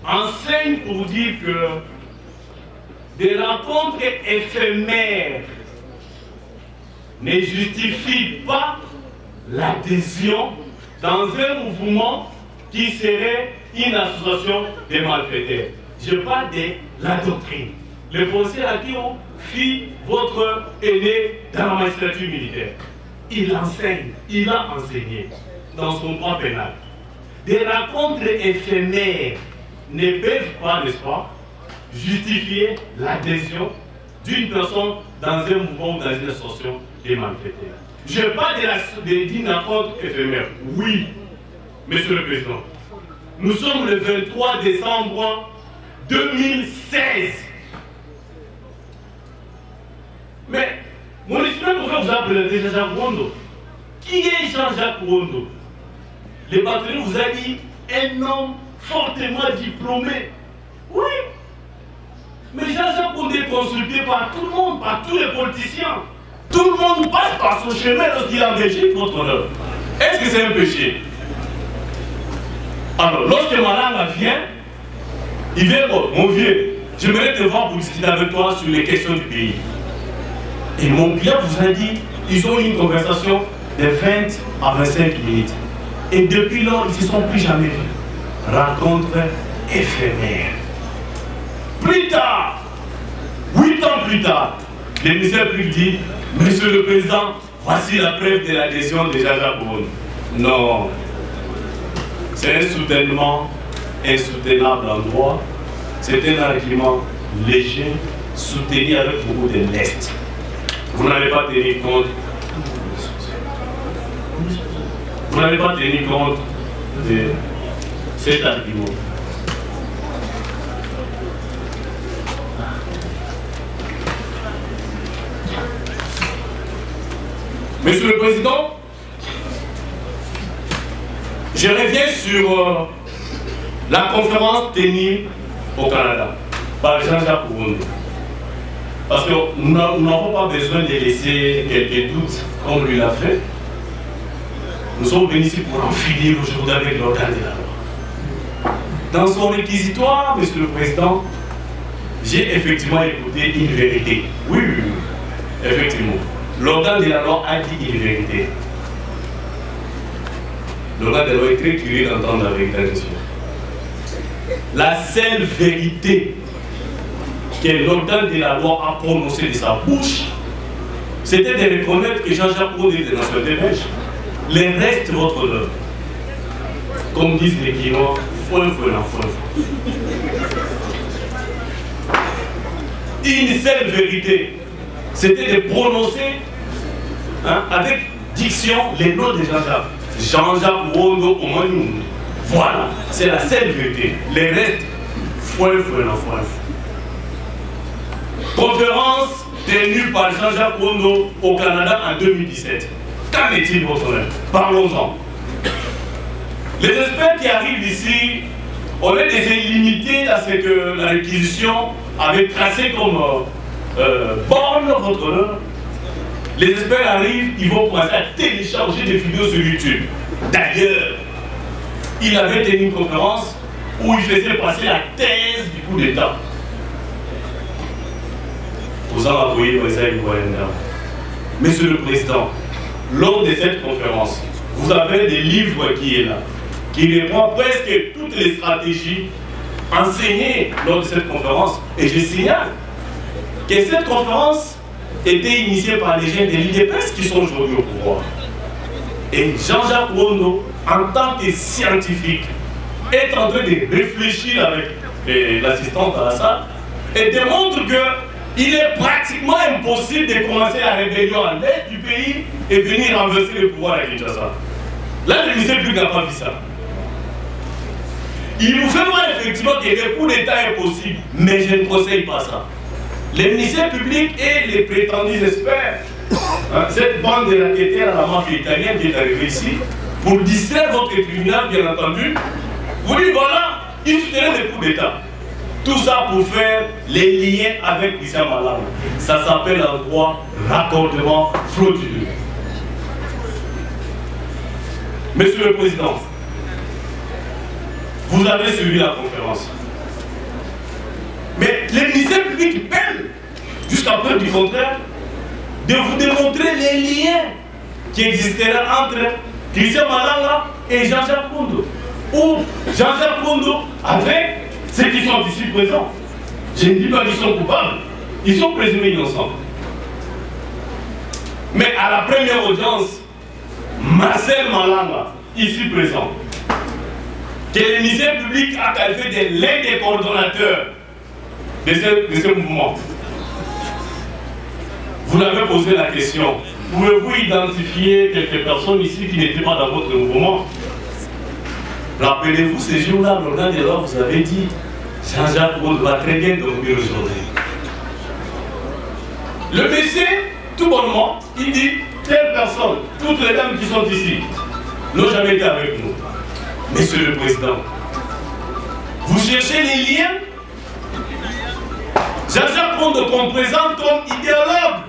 enseigne pour dire que des rencontres éphémères ne justifient pas l'adhésion dans un mouvement qui serait une association de malfaiteurs. Je parle de la doctrine. Le professeur Akeo fit votre aîné dans la magistrature militaire. Il enseigne, il a enseigné dans son droit pénal. Des rencontres éphémères ne peuvent pas, n'est-ce pas, justifier l'adhésion d'une personne dans un mouvement ou dans une association de malfaiteurs. Je parle d'une rencontre éphémère. Oui, Monsieur le Président. Nous sommes le 23 décembre 2016. Mais mon estimé pour vous a présenté Jean-Jacques Ouondo. Qui est Jean-Jacques Ouondo? Le bâtonnier vous a dit un homme fortement diplômé. Oui. Mais Jean-Jacques Ouondo est consulté par tout le monde, par tous les politiciens. Tout le monde passe par son chemin lorsqu'il est en Belgique, votre honneur. Est-ce que c'est un péché? Alors, lorsque Malanga vient, il vient, oh, mon vieux, j'aimerais te voir pour discuter avec toi sur les questions du pays. Et mon client vous a dit, ils ont eu une conversation de 20 à 25 minutes. Et depuis lors, ils ne se sont plus jamais vus. Rencontre éphémère. Plus tard, 8 ans plus tard, le ministère public dit, Monsieur le Président, voici la preuve de l'adhésion de Jean-Jacques Bouron. Non. C'est un soutènement insoutenable en droit. C'est un argument léger, soutenu avec beaucoup de lest. Vous n'avez pas tenu compte. Vous n'avez pas tenu compte de cet argument. Monsieur le Président, je reviens sur la conférence tenue au Canada par Jean-Jacques Bouron. Parce que nous n'avons pas besoin de laisser quelques doutes comme lui l'a fait. Nous sommes venus ici pour en finir aujourd'hui avec l'organe de la loi. Dans son réquisitoire, Monsieur le Président, j'ai effectivement écouté une vérité. Oui, effectivement. L'organe de la loi a dit une vérité. L'organe de la loi est très curieux d'entendre la vérité, monsieur. La seule vérité que l'organe de la loi a prononcée de sa bouche, c'était de reconnaître que Jean-Jacques Bouron est de nationalité belge. Le reste, votre œuvre. Comme disent les Guinois, une seule vérité, c'était de prononcer avec diction les noms de Jean-Jacques. Jean-Jacques Wondo Omanyoun. Voilà, c'est la seule vérité. Les restes, Conférence tenue par Jean-Jacques Wondo au Canada en 2017. Qu'en est-il, votre honneur? Parlons-en. Les experts qui arrivent ici, on est des illimités à ce que la réquisition avait tracé comme borne, votre honneur. Les experts arrivent, ils vont commencer à télécharger des vidéos sur YouTube. D'ailleurs, il avait tenu une conférence où il faisait passer la thèse du coup d'État. Vous en avez Monsieur le Président, lors de cette conférence, vous avez des livres qui est là, qui reprend presque toutes les stratégies enseignées lors de cette conférence. Et je signale que cette conférence était initiée par les jeunes de l'IDPS qui sont aujourd'hui au pouvoir. Et Jean-Jacques Wondo, en tant que scientifique, est en train de réfléchir avec l'assistante à la salle et démontre qu'il est pratiquement impossible de commencer la rébellion à l'est du pays et venir renverser le pouvoir à Kinshasa. Là, le ministère public n'a pas vu ça. Il vous fait voir effectivement que le coup d'État est possible, mais je ne conseille pas ça. Les ministères publics et les prétendus experts, cette bande de raquettaires à la mafia italienne qui est arrivée ici, pour distraire votre tribunal, bien entendu, vous dites voilà, ils soutiennent des coups d'État. Tout ça pour faire les liens avec Christian Malala. Ça s'appelle en droit raccordement frauduleux. Monsieur le Président, vous avez suivi la conférence. Mais les ministères publics peinent, jusqu'à preuve du contraire, de vous démontrer les liens qui existeraient entre Christian Malala et Jean-Jacques Bouron. Ou Jean-Jacques Bouron avec ceux qui sont ici présents. Je ne dis pas qu'ils sont coupables, ils sont présumés innocents. Mais à la première audience, Marcel Malala, ici présent, que le ministère public a qualifié de l'un des coordonnateurs de ce mouvement. Vous l'avez posé la question, pouvez-vous identifier quelques personnes ici qui n'étaient pas dans votre mouvement? Rappelez-vous ces jours-là, l'organe de la loi vous avez dit, Jean-Jacques Bouron va très bien dormir aujourd'hui. Le monsieur, tout bonnement, il dit, telle personne, toutes les dames qui sont ici, n'ont jamais été avec nous. Monsieur le Président, vous cherchez les liens? Jean-Jacques Bouron qu'on présente comme idéologue.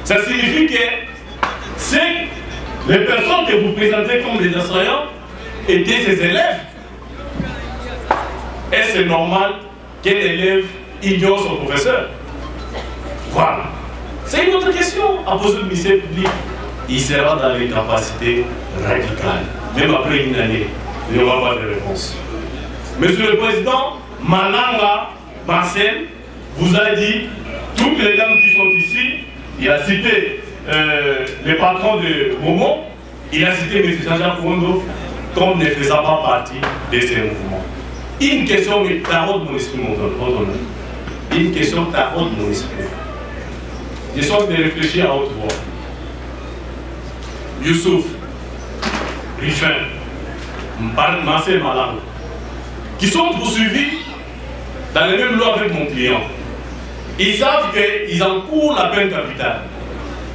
Ça signifie que les personnes que vous présentez comme des assaillants étaient ses élèves. Est-ce normal qu'un élève ignore son professeur? Voilà. C'est une autre question à poser au ministère public. Il sera dans l'incapacité radicale. Même après une année, il n'y aura pas de réponse. Monsieur le Président, Malanga Marcel vous a dit, toutes les dames qui sont ici, il a cité les patrons de Momo, il a cité M. Jean-Jacques Rondo comme ne faisant pas partie de ces mouvements. Une question me taraude mon esprit, mon honneur. Une question taraude mon esprit. Je sens de réfléchir à haute voix. Youssouf, Rifin, Marcel Malanga, qui sont poursuivis dans les mêmes lois avec mon client. Ils savent qu'ils encourent la peine capitale.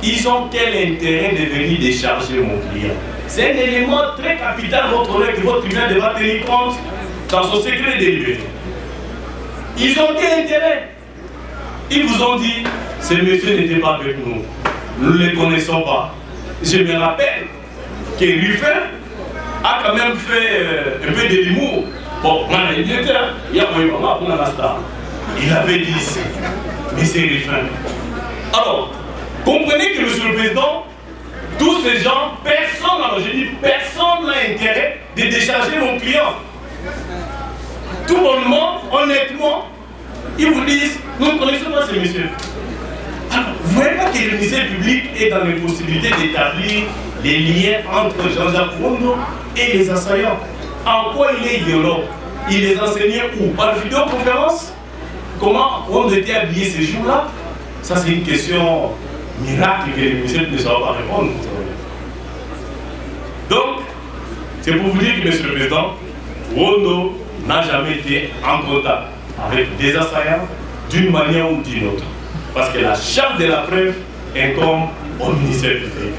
Ils ont quel intérêt de venir décharger mon client? C'est un élément très capital, votre honneur, que votre tribunal devra tenir compte dans son secret délibéré. Ils ont quel intérêt? Ils vous ont dit, ces messieurs n'étaient pas avec nous. Nous ne les connaissons pas. Je me rappelle que Ruffin a quand même fait un peu de l'humour. Bon, il était là, il y a moyen pour la star. Il avait dit, mais c'est Ruffin. Alors, comprenez que, Monsieur le Président, tous ces gens, personne, alors je dis personne n'a intérêt de décharger mon client. Tout bonnement, honnêtement, ils vous disent, nous ne connaissons pas ces messieurs. Alors, vous ne voyez pas que le ministère public est dans l'impossibilité d'établir les liens entre Jean-Jacques Rondo et les assaillants. En quoi il est violent? Il les enseignait où? Par vidéoconférence? Comment Rondo était habillé ces jours-là? Ça, c'est une question miracle que le ministère ne saura pas répondre. Donc, c'est pour vous dire que, Monsieur le Président, Rondo n'a jamais été en contact avec des assaillants d'une manière ou d'une autre. Parce que la charte de la preuve incombe au ministère public.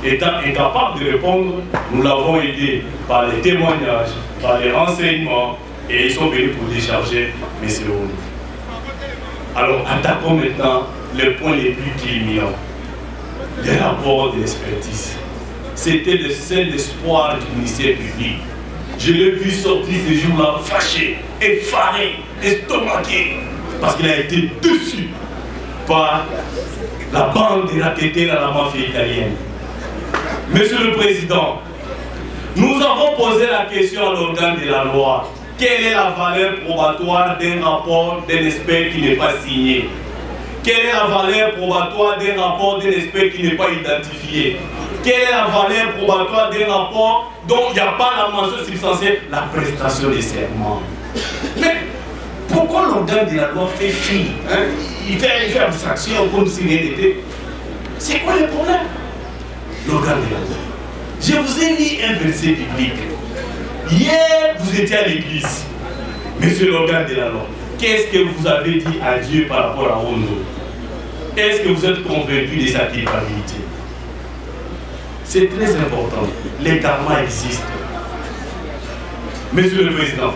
Étant incapable de répondre, nous l'avons aidé par les témoignages, par les renseignements, et ils sont venus pour décharger M. Rondo. Alors, attaquons maintenant les points les plus criminels. Les rapports de l'expertise. C'était le seul espoir du ministère public. Je l'ai vu sortir ces jours-là fâché, effaré, estomaqué, parce qu'il a été déçu par la bande des raquettaires à la mafia italienne. Monsieur le Président, nous avons posé la question à l'organe de la loi. Quelle est la valeur probatoire d'un rapport d'un expert qui n'est pas signé? Quelle est la valeur probatoire d'un rapport d'un expert qui n'est pas identifié? Quelle est la valeur probatoire d'un rapport dont il n'y a pas la mention substantielle, la prestation des serments? Mais pourquoi l'organe de la loi fait fi? Il fait abstraction comme si rien n'était. C'est quoi le problème? L'organe de la loi. Je vous ai mis un verset biblique. Hier, vous étiez à l'église. Monsieur l'organe de la loi, qu'est-ce que vous avez dit à Dieu par rapport à Rondo? Est-ce que vous êtes convaincu de sa culpabilité? C'est très important. Les karmas existent. Monsieur le Président,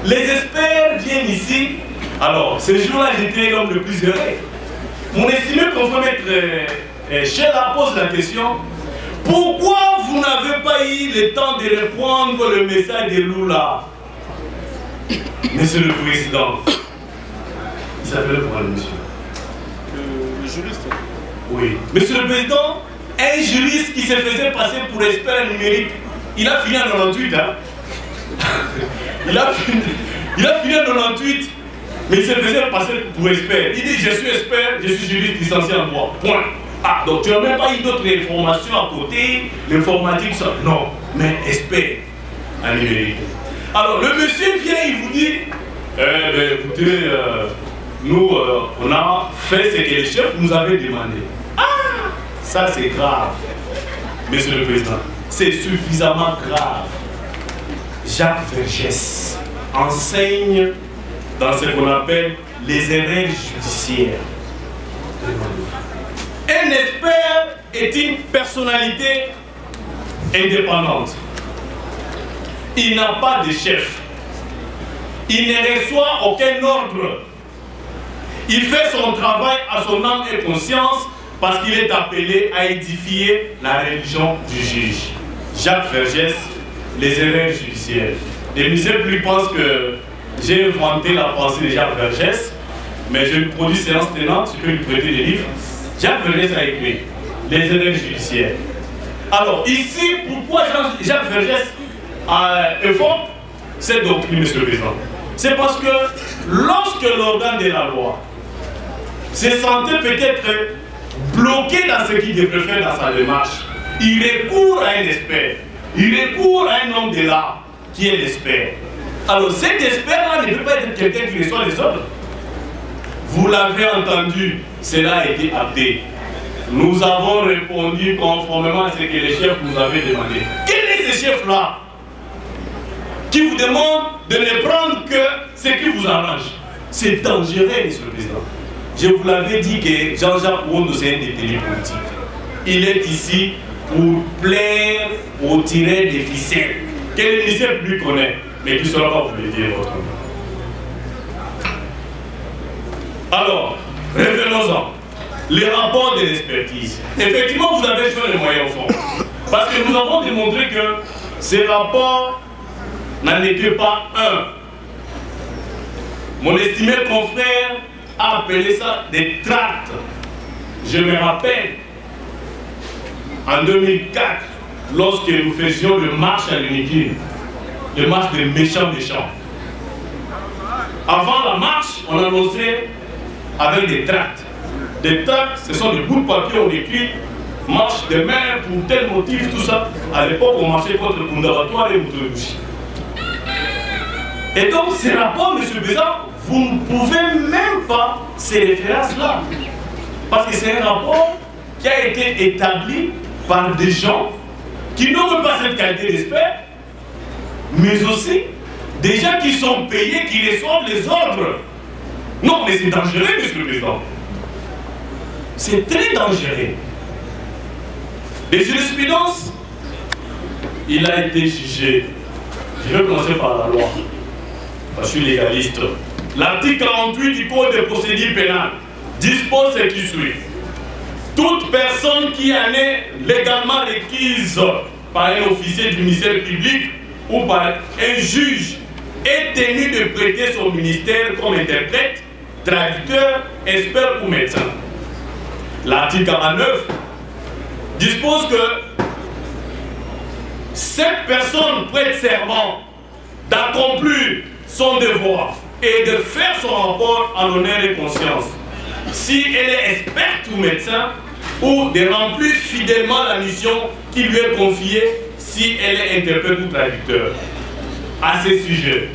les experts viennent ici. Alors, ce jour-là, j'étais l'homme le plus heureux. Mon estimé confrère Maître Sheila pose la question: pourquoi vous n'avez pas eu le temps de reprendre le message de Lula? Monsieur le Président, il s'appelle comment le monsieur? Le juriste. Oui. Monsieur le Président, un juriste qui se faisait passer pour expert numérique, il a fini en 98. Hein? il a fini en 98, mais il se faisait passer pour expert. Il dit: je suis expert, je suis juriste licencié en droit. Point. Ah, donc tu n'as même pas eu d'autres informations à côté, l'informatique, ça. Non, mais expert en numérique. Alors, le monsieur vient, il vous dit: écoutez, nous, on a fait ce que les chefs nous avaient demandé. Ah, ça c'est grave, Monsieur le Président. C'est suffisamment grave. Jacques Vergès enseigne dans ce qu'on appelle les erreurs judiciaires. Un expert est une personnalité indépendante. Il n'a pas de chef. Il ne reçoit aucun ordre. Il fait son travail à son âme et conscience parce qu'il est appelé à édifier la religion du juge. Jacques Vergès, les erreurs judiciaires. Les ministères publics pensent que j'ai inventé la pensée de Jacques Vergès, mais je lui produis séance tenante, je peux lui prêter des livres. Jacques Vergès a écrit les erreurs judiciaires. Alors ici, pourquoi Jacques Vergès évoque cette doctrine, Monsieur le Président? C'est parce que lorsque l'organe de la loi se sentait peut-être bloqué dans ce qu'il devrait faire dans sa démarche, il recourt à un expert, il recourt à un homme de l'art qui est l'expert. Alors cet expert-là ne peut pas être quelqu'un qui reçoit les ordres. Vous l'avez entendu, cela a été acté. Nous avons répondu conformément à ce que les chefs nous avaient demandé. Quel est ce chef-là qui vous demande de ne prendre que ce qui vous arrange? C'est dangereux, Monsieur le Président. Je vous l'avais dit que Jean-Jacques Ouondo, c'est un détenu politique. Il est ici pour plaire aux tireurs des ficelles que le ministère public connaît, mais qui ne saura pas vous le dire votre nom. Alors, revenons-en. Les rapports de l'expertise. Effectivement, vous avez joué les moyens au fond. Parce que nous avons démontré que ces rapports n'en étaient pas un. Mon estimé confrère a appelé ça des tracts. Je me rappelle, en 2004, lorsque nous faisions le marche à l'unité, le marche des méchants. Avant la marche, on annonçait avec des tracts. Des tracts, ce sont des bouts de papier, on écrit marche demain pour tel motif, tout ça. À l'époque, on marchait contre le Kundabatoire et Moutouébouchi. Et donc, ces rapports, M. Bézard, vous ne pouvez même pas ces références-là. Parce que c'est un rapport qui a été établi par des gens qui n'ont même pas cette qualité d'experts, mais aussi des gens qui sont payés, qui reçoivent les ordres. Non, mais c'est dangereux, M. le Président. C'est très dangereux. Les jurisprudences, il a été jugé. Je vais commencer par la loi. Je suis légaliste. L'article 48 du Code de procédure pénale dispose ce qui suit. Toute personne qui en est légalement requise par un officier du ministère public ou par un juge est tenu de prêter son ministère comme interprète, traducteur, expert ou médecin. L'article 49 dispose que cette personne prête serment d'accomplir son devoir et de faire son rapport en honneur et conscience. Si elle est experte ou médecin, ou de remplir fidèlement la mission qui lui est confiée si elle est interprète ou traducteur. À ce sujet,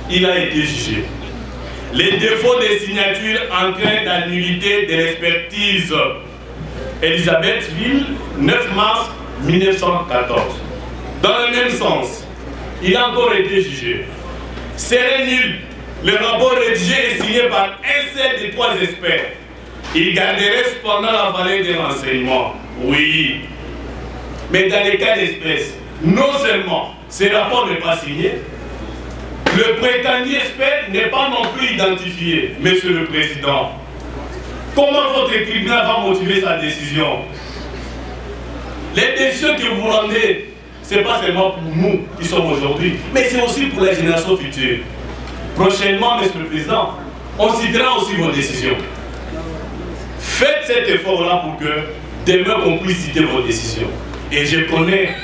il a été jugé. Les défauts des signatures en cas d'annulité de l'expertise. Elisabethville, 9 mars 1914. Dans le même sens, il a encore été jugé. Serait nul. Le rapport rédigé est signé par un seul des 3 experts. Il garderait cependant la valeur des renseignements. Oui. Mais dans les cas d'espèce, non seulement ce rapport n'est pas signé, le prétendu expert n'est pas non plus identifié. Monsieur le Président, comment votre tribunal va motiver sa décision? Les décisions que vous rendez, ce n'est pas seulement pour nous qui sommes aujourd'hui, mais c'est aussi pour les générations futures. Prochainement, Monsieur le Président, on citera aussi vos décisions. Faites cet effort-là pour que demain on puisse citer vos décisions. Et je connais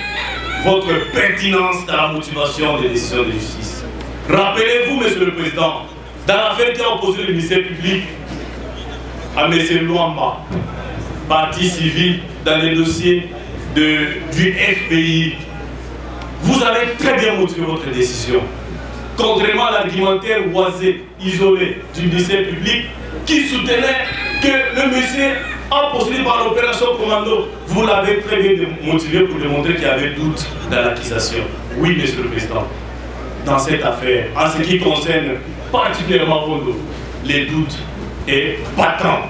votre pertinence dans la motivation des décisions de justice. Rappelez-vous, Monsieur le Président, dans l'affaire qui a opposé le ministère public à M. Luamba, partie civile dans les dossiers du FPI, vous avez très bien motivé votre décision. Contrairement à l'argumentaire oisé, isolé du ministère public, qui soutenait que le monsieur a procédé par l'opération commando. Vous l'avez très bien motivé pour démontrer qu'il y avait doute dans l'accusation. Oui, Monsieur le Président, dans cette affaire, en ce qui concerne particulièrement Ouondo, les doutes est patent.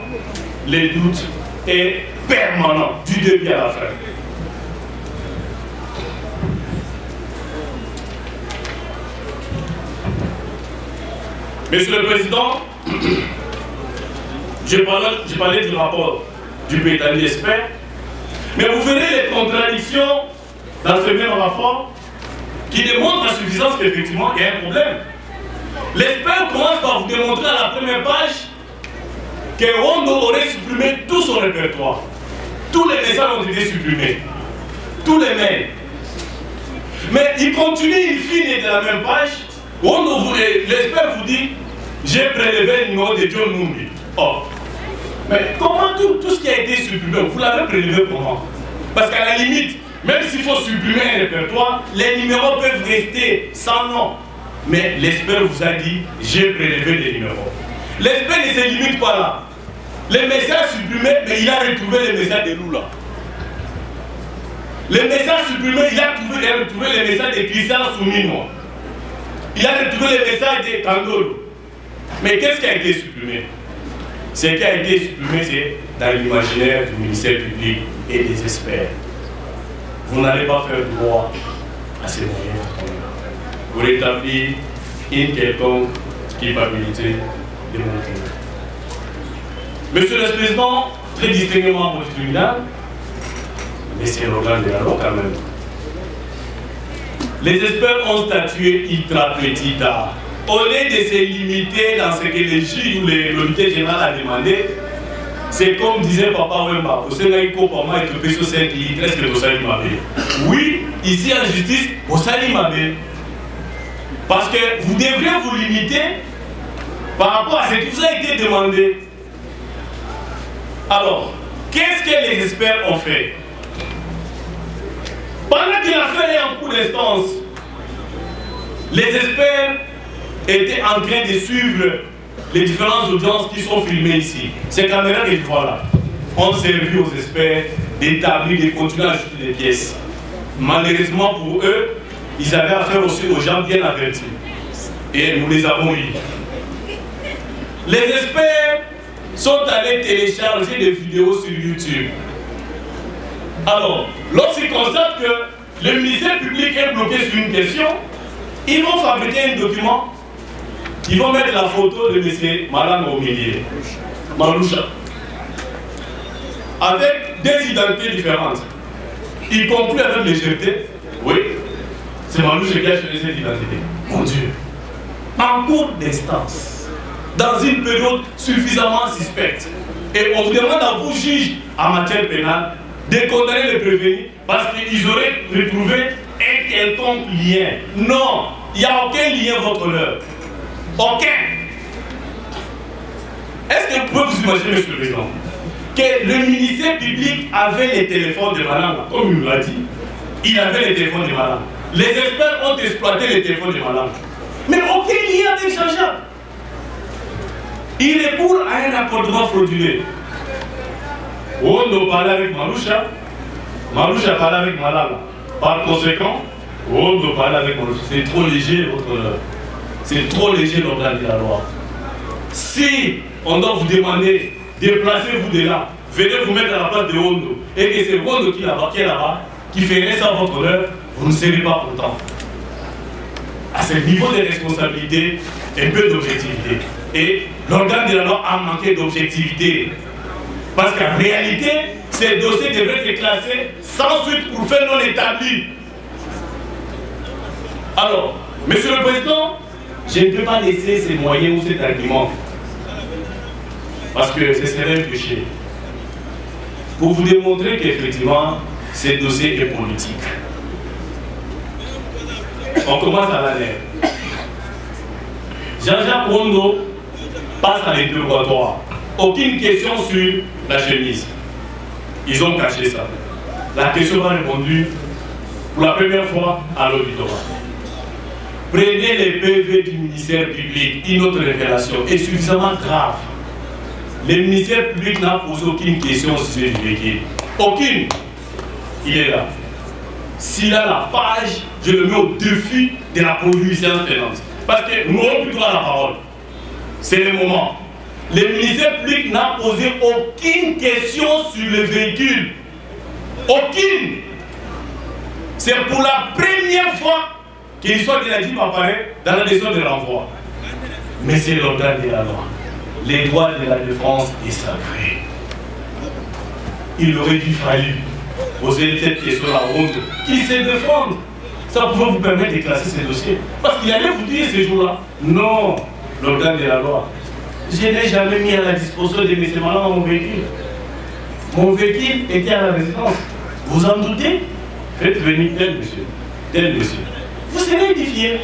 Les doutes est permanent, du début à la fin. Monsieur le Président, je parlais du rapport du prétendu expert, mais vous verrez les contradictions dans ce même rapport qui démontrent à suffisance qu'effectivement il y a un problème. L'expert commence par vous démontrer à la première page que Wondo aurait supprimé tout son répertoire. Tous les messages ont été supprimés. Tous les mails. Mais il continue, il finit de la même page. Wondo, l'expert vous dit, j'ai prélevé le numéro de John Numbi. Oh. Mais comment tout ce qui a été supprimé, vous l'avez prélevé comment? Parce qu'à la limite, même s'il faut supprimer un répertoire, les numéros peuvent rester sans nom. Mais l'expert vous a dit, j'ai prélevé les numéros. L'expert ne se limite pas là. Les messages supprimés, mais il a retrouvé les messages de Lula. Les messages supprimés, il a retrouvé les messages de Christian Soumino. Il a retrouvé les messages de Kandolo. Mais qu'est-ce qui a été supprimé? Ce qui a été supprimé, c'est dans l'imaginaire du ministère public et des experts. Vous n'allez pas faire droit à ces moyens pour rétablir une quelconque culpabilité de mon pays. Monsieur le Président, très distinctement au tribunal, mais c'est l'organe de la loi quand même. Les experts ont statué ultra petit tard. Au lieu de se limiter dans ce que le juge ou le comité général a demandé, c'est comme disait Papa Wemba, vous savez comment il te paye sur 5 litres, est-ce que vous savez m'appelle? Oui, ici en justice, vous savez m'appelle. Parce que vous devriez vous limiter par rapport à ce qui vous a été demandé. Alors, qu'est-ce que les experts ont fait? Pendant qu'il a fait un coup d'instance, les experts étaient en train de suivre les différentes audiences qui sont filmées ici. Ces caméras que voilà ont servi aux experts d'établir, de continuer à ajouter des pièces. Malheureusement pour eux, ils avaient affaire aussi aux gens bien avertis. Et nous les avons eu. Les experts sont allés télécharger des vidéos sur YouTube. Alors, lorsqu'ils constatent que le ministère public est bloqué sur une question, ils vont fabriquer un document. Ils vont mettre la photo de M. Malanga au milieu, Maloucha, avec des identités différentes. Il conclut avec légèreté, oui, c'est Maloucha qui a choisi cette identité. Mon Dieu, en cours d'instance, dans une période suffisamment suspecte, et on vous demande à vous, juge en matière pénale, de condamner les prévenus parce qu'ils auraient retrouvé un quelconque lien. Non, il n'y a aucun lien, votre honneur. Aucun. Est-ce que vous pouvez vous imaginer, Monsieur le Président, que le ministère public avait les téléphones de Malanga, comme il nous l'a dit, il avait les téléphones de Malanga. Les experts ont exploité les téléphones de Malanga. Mais aucun lien déchargeable. Il recourt à un raccordement frauduleux. Wondo parlait avec Maloucha, Maloucha parlait avec Malanga. Par conséquent, Wondo parlait avec Maloucha. C'est trop léger, votre honneur. C'est trop léger l'organe de la loi. Si on doit vous demander, déplacez-vous de là, venez vous mettre à la place de Wondo, et que c'est Wondo qui est là-bas, qui ferait ça à votre honneur, vous ne serez pas content. À ce niveau de responsabilité, un peu d'objectivité. Et l'organe de la loi a manqué d'objectivité. Parce qu'en réalité, ces dossiers devraient être classés sans suite pour faire non établi. Alors, Monsieur le Président, je ne peux pas laisser ces moyens ou cet argument. Parce que ce serait un péché. Pour vous démontrer qu'effectivement, ce dossier est politique. On commence à l'année. Jean-Jacques Wondo passe à l'interrogatoire. Aucune question sur la chemise. Ils ont caché ça. La question va répondue pour la première fois à l'auditoire. Prenez les PV du ministère public. Une autre révélation est suffisamment grave. Le ministère public n'a posé aucune question au sujet du véhicule. Aucune. Il est là. S'il a la page, je le mets au défi de la séance tenante. Parce que nous n'aurons plus droit à la parole. C'est le moment. Le ministère public n'a posé aucune question sur le véhicule. Aucune. C'est pour la première fois que l'histoire de la DIP apparaît dans la décision de renvoi. Mais c'est l'organe de la loi. Les droits de la défense est sacré. Il aurait dû fallu poser cette question à honte qui se défendent. Ça pouvait vous permettre de classer ces dossiers. Parce qu'il allait vous dire ces jours-là. Non, l'organe de la loi. Je n'ai jamais mis à la disposition de M. Malan mon véhicule. Mon véhicule était à la résidence. Vous en doutez? Faites venir tel monsieur, tel monsieur. Vous serez édifié.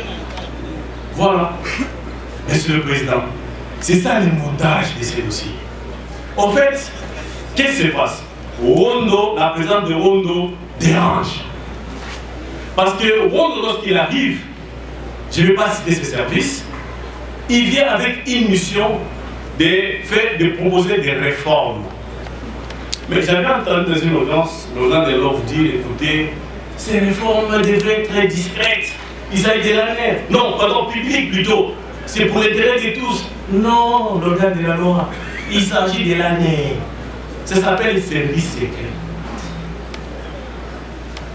Voilà. Monsieur le Président, c'est ça le montage de ces dossiers. En fait, qu'est-ce qui se passe? Wondo, la présence de Wondo dérange. Parce que Wondo, lorsqu'il arrive, je ne vais pas citer ses services, il vient avec une mission de proposer des réformes. Mais j'avais entendu dans une audience, l'audience de l'ordre dire, écoutez, ces réformes devraient être très discrètes. Il s'agit de l'année. Non, pardon, public plutôt. C'est pour l'intérêt de tous. Non, l'organe de la loi. Il s'agit de l'année. Ça s'appelle service secret.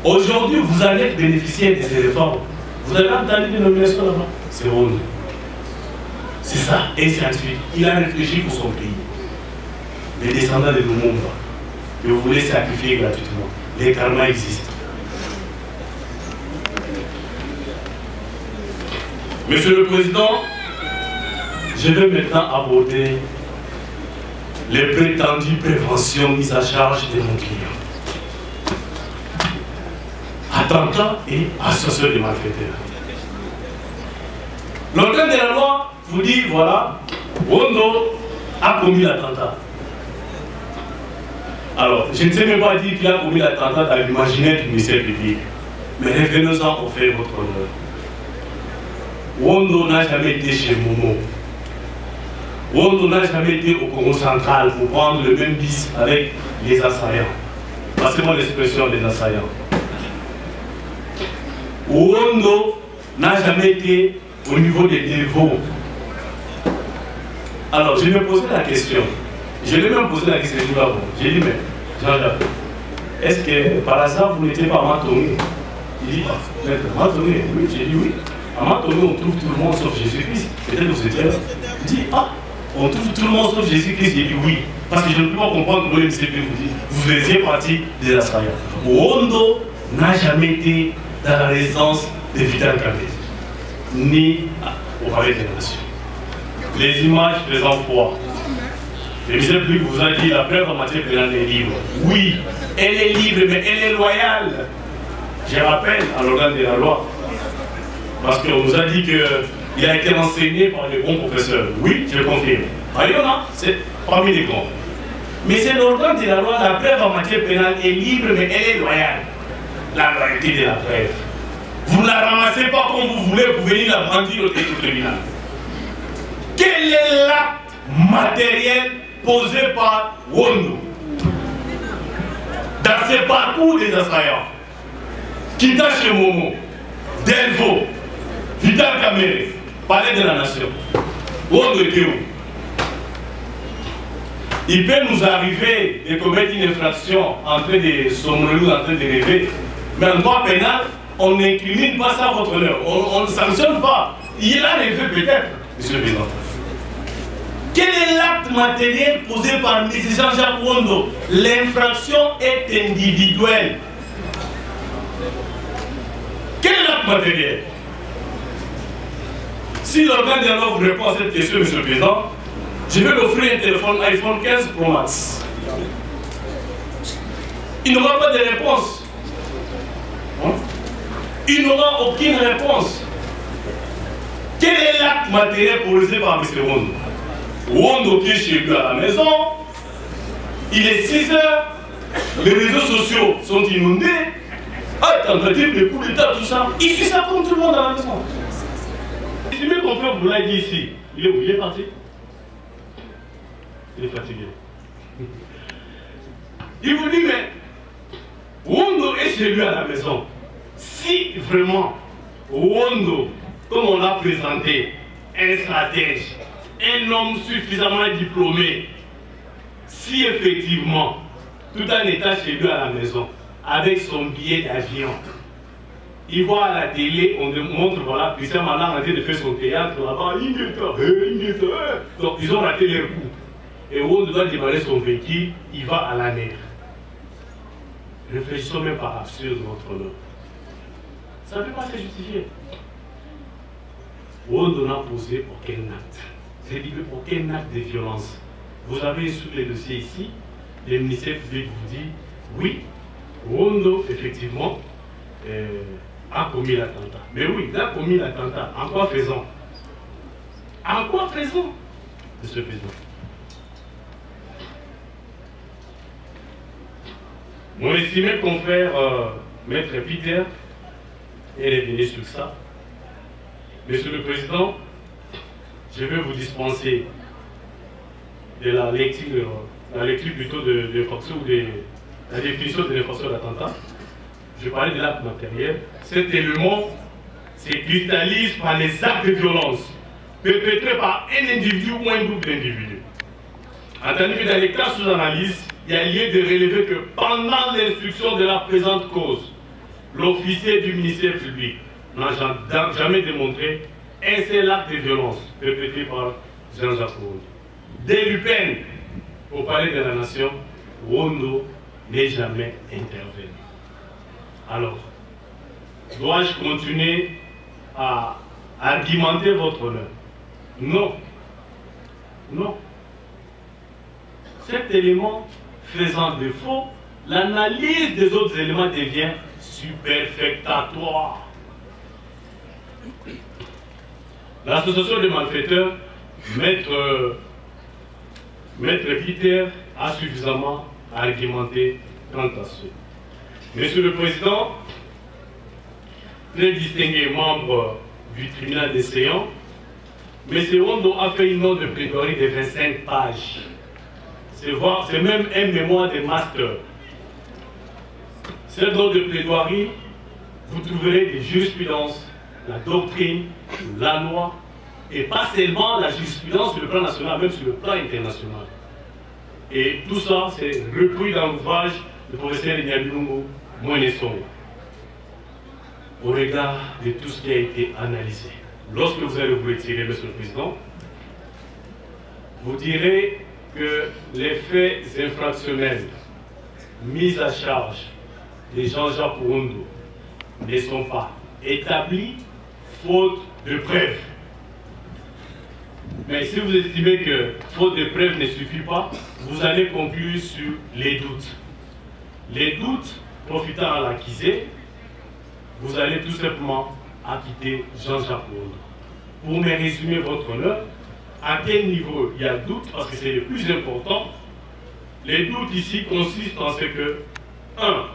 Aujourd'hui, vous allez bénéficier de ces réformes. Vous avez entendu des nominations là-bas? C'est Wondo. C'est ça, et scientifique. Il a réfléchi pour son pays. Les descendants de Lumumba, que vous voulez sacrifier gratuitement. Les karmas existent. Monsieur le Président, je vais maintenant aborder les prétendues préventions mises à charge de mon client. Attentat et association de malfaiteurs. L'organe de la loi vous dit, voilà, Wondo a commis l'attentat. Alors, je ne sais même pas dire qu'il a commis l'attentat dans l'imaginaire du ministère public. Mais revenons-en au fait votre honneur. Wondo n'a jamais été chez Momo. Wondo n'a jamais été au Congo central pour prendre le même bis avec les assaillants. Passez-moi l'expression des assaillants. Wondo n'a jamais été au niveau des niveaux. Alors, je me posais la question. Je lui ai même posé la question. J'ai dit, mais Jean-Jacques, est-ce que par hasard vous n'étiez pas à Matongé? Il dit, maître, Matongé, oui, j'ai dit oui. À Matongé, on trouve tout le monde sauf Jésus-Christ. Peut-être que vous étiez là. Il dit, ah, on trouve tout le monde sauf Jésus-Christ. J'ai dit oui. Parce que je ne peux pas comprendre comment le MCP vous dit. Vous faisiez partie des assaillants. Wondo n'a jamais été dans la résidence de Vital Kamerhe, ni au Palais des Nations. Les images faisant foi. Le ministère public vous a dit la preuve en matière pénale est libre. Oui, elle est libre, mais elle est loyale. Je rappelle à l'organe de la loi, parce qu'on nous a dit qu'il a été enseigné par les bons professeurs. Oui, je le confirme. Il y en a, c'est parmi les grands. Mais c'est l'organe de la loi, la preuve en matière pénale est libre, mais elle est loyale. La loyauté de la preuve. Vous ne la ramassez pas comme vous voulez pour venir la brandir au tribunal. Quel est l'acte matériel posé par Wondo dans ses parcours des assaillants? Quittant chez Momo, Delvaux, Vital Kamerhe, Palais de la Nation. Wondo était où? Il peut nous arriver de commettre une infraction en train de somnoler, en train de rêver, mais en droit pénal, on n'incrimine pas ça à votre honneur. On ne sanctionne pas. Il a rêvé peut-être, monsieur le Président. Quel est l'acte matériel posé par M. Jean-Jacques Wondo? L'infraction est individuelle. Quel est l'acte matériel? Si l'organe de la loi vous répond à cette question, monsieur le Président, je vais lui offrir un téléphone iPhone 15 Pro Max. Il n'aura pas de réponse. Il n'aura aucune réponse. Quel est l'acte matériel posé par M. Wondo? Wondo qui est chez lui à la maison, il est 6 heures, les réseaux sociaux sont inondés, tentative de coup d'état, tout ça, il suit ça comme tout le monde à la maison. Si mes confrères vous l'avez dit ici, il est parti. Il est fatigué. Il vous dit, mais Wondo est chez lui à la maison. Si vraiment Wondo, comme on l'a présenté, un stratège, un homme suffisamment diplômé, si effectivement tout un état chez lui à la maison, avec son billet d'avion, il voit à la télé, on montre, voilà, puis c'est maintenant en train de faire son théâtre là-bas, donc ils ont raté leur coup. Et Wondo doit démarrer son véhicule, il va à la mer. Réfléchissons même par absurde notre honneur. Ça ne peut pas se justifier. Wondo n'a posé aucun acte. c'est dit aucun acte de violence. Vous avez sous les dossiers ici, le ministère public vous dit, oui, Rondo, effectivement, a commis l'attentat. Mais oui, il a commis l'attentat. En quoi faisant? En quoi faisant, Monsieur le Président? Mon estimé confrère, Maître Peter, est revenu sur ça. Monsieur le Président, je vais vous dispenser de la lecture plutôt de l'infraction ou de la définition de l'infraction d'attentat. Je parlais de l'acte matériel. Cet élément se cristallise par les actes de violence perpétrés par un individu ou un groupe d'individus. Entendu que dans les cas sous analyse, il y a lieu de relever que pendant l'instruction de la présente cause, l'officier du ministère public n'a jamais démontré un seul acte de violence perpétré par Jean-Jacques Rondo. Dès l'UPEN, au palais de la Nation, Rondo n'est jamais intervenu. Alors, dois-je continuer à argumenter votre honneur? Non. Non. Cet élément faisant défaut, l'analyse des autres éléments devient superfectatoire. L'association des malfaiteurs, Maître Peter, a suffisamment argumenté quant à ce. Monsieur le Président, très distingué membre du tribunal des séances, M. Rondo a fait une note de plaidoirie de 25 pages. C'est même un mémoire de master. Cette note de plaidoirie, vous trouverez des jurisprudences, la doctrine, la loi, et pas seulement la jurisprudence sur le plan national, même sur le plan international. Et tout ça, c'est repris dans l'ouvrage du professeur Nyalungu Mwenesongo. Au regard de tout ce qui a été analysé, lorsque vous allez vous retirer, Monsieur le Président, vous direz que les faits infractionnels mis à charge de Jean-Jacques Rondo ne sont pas établis faute de preuves. Mais si vous estimez que faute de preuves ne suffit pas, vous allez conclure sur les doutes. Les doutes profitant à l'accusé, vous allez tout simplement acquitter Jean-Jacques Rondo. Pour me résumer votre honneur, à quel niveau il y a doute, parce que c'est le plus important. Les doutes ici consistent en ce que, 1.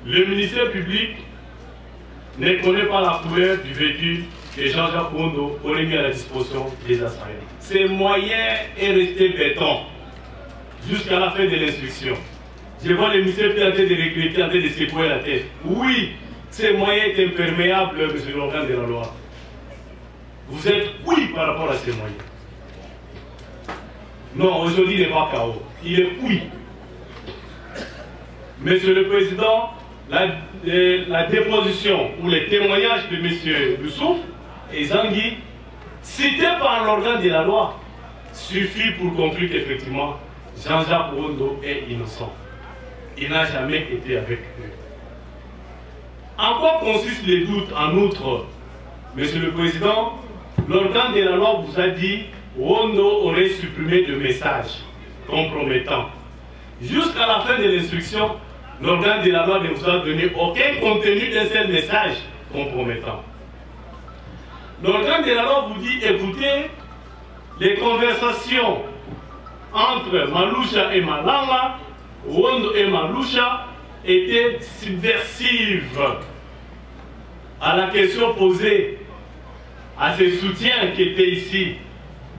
Le ministère public ne connaît pas la couleur du véhicule que Jean-Jacques Rondo aurait mis à la disposition des assaillants. Ces moyens est resté béton jusqu'à la fin de l'instruction. Je vois le ministère public en train de regretter, en train de secouer la tête. Oui, ces moyens est imperméable, monsieur l'organe de la loi. Vous êtes oui par rapport à ces moyens. Non, aujourd'hui il n'est pas KO. Il est oui. Monsieur le Président, la déposition ou les témoignages de M. Youssouf et Zangui, cités par l'organe de la loi, suffit pour conclure qu'effectivement, Jean-Jacques Rondo est innocent. Il n'a jamais été avec eux. En quoi consistent les doutes en outre, Monsieur le Président? L'organe de la loi vous a dit Rondo aurait supprimé de messages compromettants. Jusqu'à la fin de l'instruction, l'organe de la loi ne vous a donné aucun contenu d'un seul message compromettant. L'organe de la loi vous dit, écoutez, les conversations entre Maloucha et Malala, Rondo et Maloucha, étaient subversives à la question posée à ces soutiens qui étaient ici.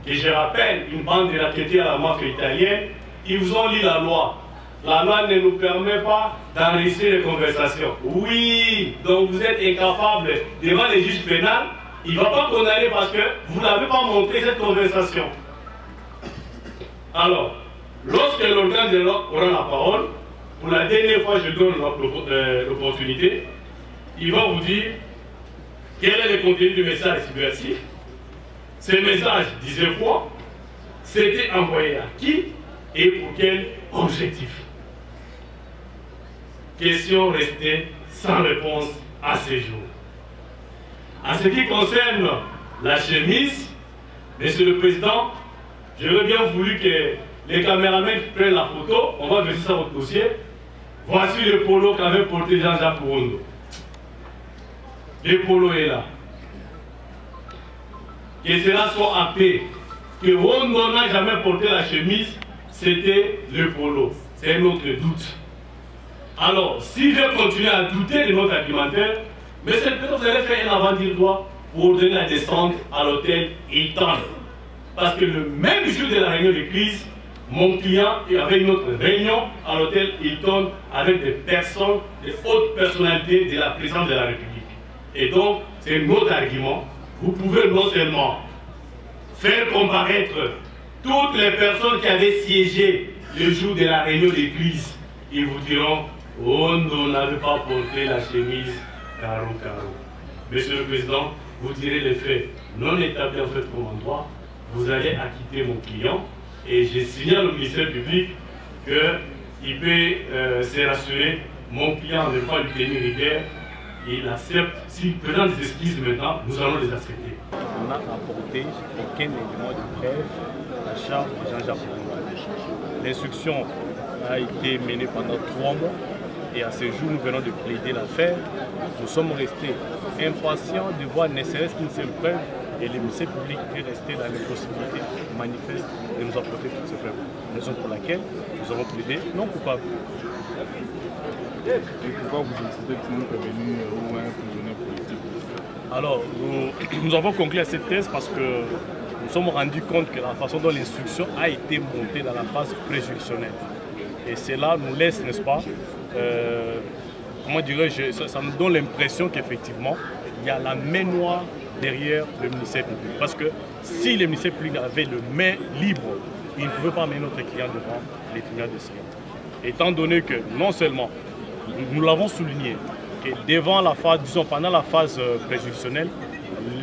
Et je rappelle, une bande de raquettiers à la mafia italienne, ils vous ont lu la loi. La loi ne nous permet pas d'enregistrer les conversations. Oui, donc vous êtes incapable devant les juges pénals. Il ne va pas condamner parce que vous n'avez pas montré cette conversation. Alors, lorsque l'organe de l'ordre aura la parole, pour la dernière fois je donne l'opportunité, il va vous dire quel est le contenu du message subversif. Ce message disait quoi? C'était envoyé à qui et pour quel objectif? Question restée sans réponse à ce jour. En ce qui concerne la chemise, Monsieur le Président, j'aurais bien voulu que les caméramans prennent la photo. On va vérifier ça votre dossier. Voici le polo qu'avait porté Jean-Jacques Porondo. Le polo est là. Que cela soit acté. Que Rondo n'a jamais porté la chemise, c'était le polo. C'est un autre doute. Alors, s'il veut continuer à douter de notre argumentaire, monsieur le Président, vous allez faire un avant-dire-droit pour ordonner la descente à l'hôtel Hilton. Parce que le même jour de la réunion de crise, mon client avait une autre réunion à l'hôtel Hilton avec des personnes, des hautes personnalités de la présidence de la République. Et donc, c'est un autre argument. Vous pouvez non seulement faire comparaître toutes les personnes qui avaient siégé le jour de la réunion de crise. Ils vous diront, on n'avait pas porté la chemise carreau. Monsieur le Président, vous direz les faits non établis en fait comme en droit. Vous allez acquitter mon client et je signale au ministère public qu'il peut se rassurer. Mon client ne va pas lui tenir rigueur. Il accepte. S'il présente des excuses maintenant, nous allons les accepter. On n'a apporté aucun élément de preuve à la charge de Jean-Jacques Porondo. L'instruction a été menée pendant 3 mois et à ce jour, nous venons de plaider l'affaire. Nous sommes restés impatients de voir ne serait-ce qu'une seule preuve et le ministère public est resté dans l'impossibilité manifeste de nous apporter toutes ces preuves. Raison pour laquelle nous avons plaidé non coupable. Et pourquoi vous insistez que nous sommes venus au moins prisonnier politique? Alors, nous avons conclu à cette thèse parce que nous sommes rendus compte que la façon dont l'instruction a été montée dans la phase préjudicielle. Et cela nous laisse, n'est-ce pas, comment dirais-je, ça nous donne l'impression qu'effectivement, il y a la main noire derrière le ministère public. Parce que si le ministère public avait le main libre, il ne pouvait pas amener notre client devant les tribunaux de Sion. Étant donné que non seulement nous l'avons souligné, que devant la phase, disons pendant la phase préjudicielle,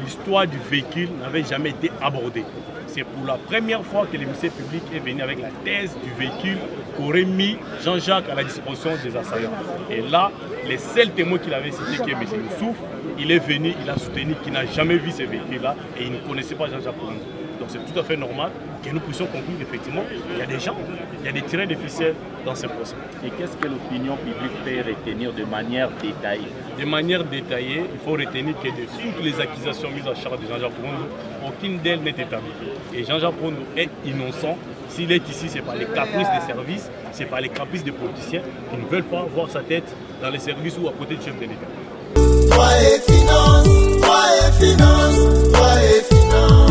l'histoire du véhicule n'avait jamais été abordée. C'est pour la première fois que le ministère public est venu avec la thèse du véhicule qu'aurait mis Jean-Jacques à la disposition des assaillants. Et là, les seuls témoins qu'il avait cités, qui est M. Youssouf, il est venu, il a soutenu qu'il n'a jamais vu ces véhicules-là et il ne connaissait pas Jean-Jacques Porondo. Donc c'est tout à fait normal que nous puissions conclure qu'effectivement, il y a des gens, il y a des tirets de ficelle dans ce procès. Et qu'est-ce que l'opinion publique peut retenir de manière détaillée? De manière détaillée, il faut retenir que de toutes les accusations mises à charge de Jean-Jacques Porondo, aucune d'elles n'est établie. Et Jean-Jacques Porondo est innocent. S'il est ici, ce n'est pas les caprices des services, ce n'est pas les caprices des politiciens qui ne veulent pas voir sa tête dans les services ou à côté du chef de l'État. Droit et finance, droit et finance, droit et finance.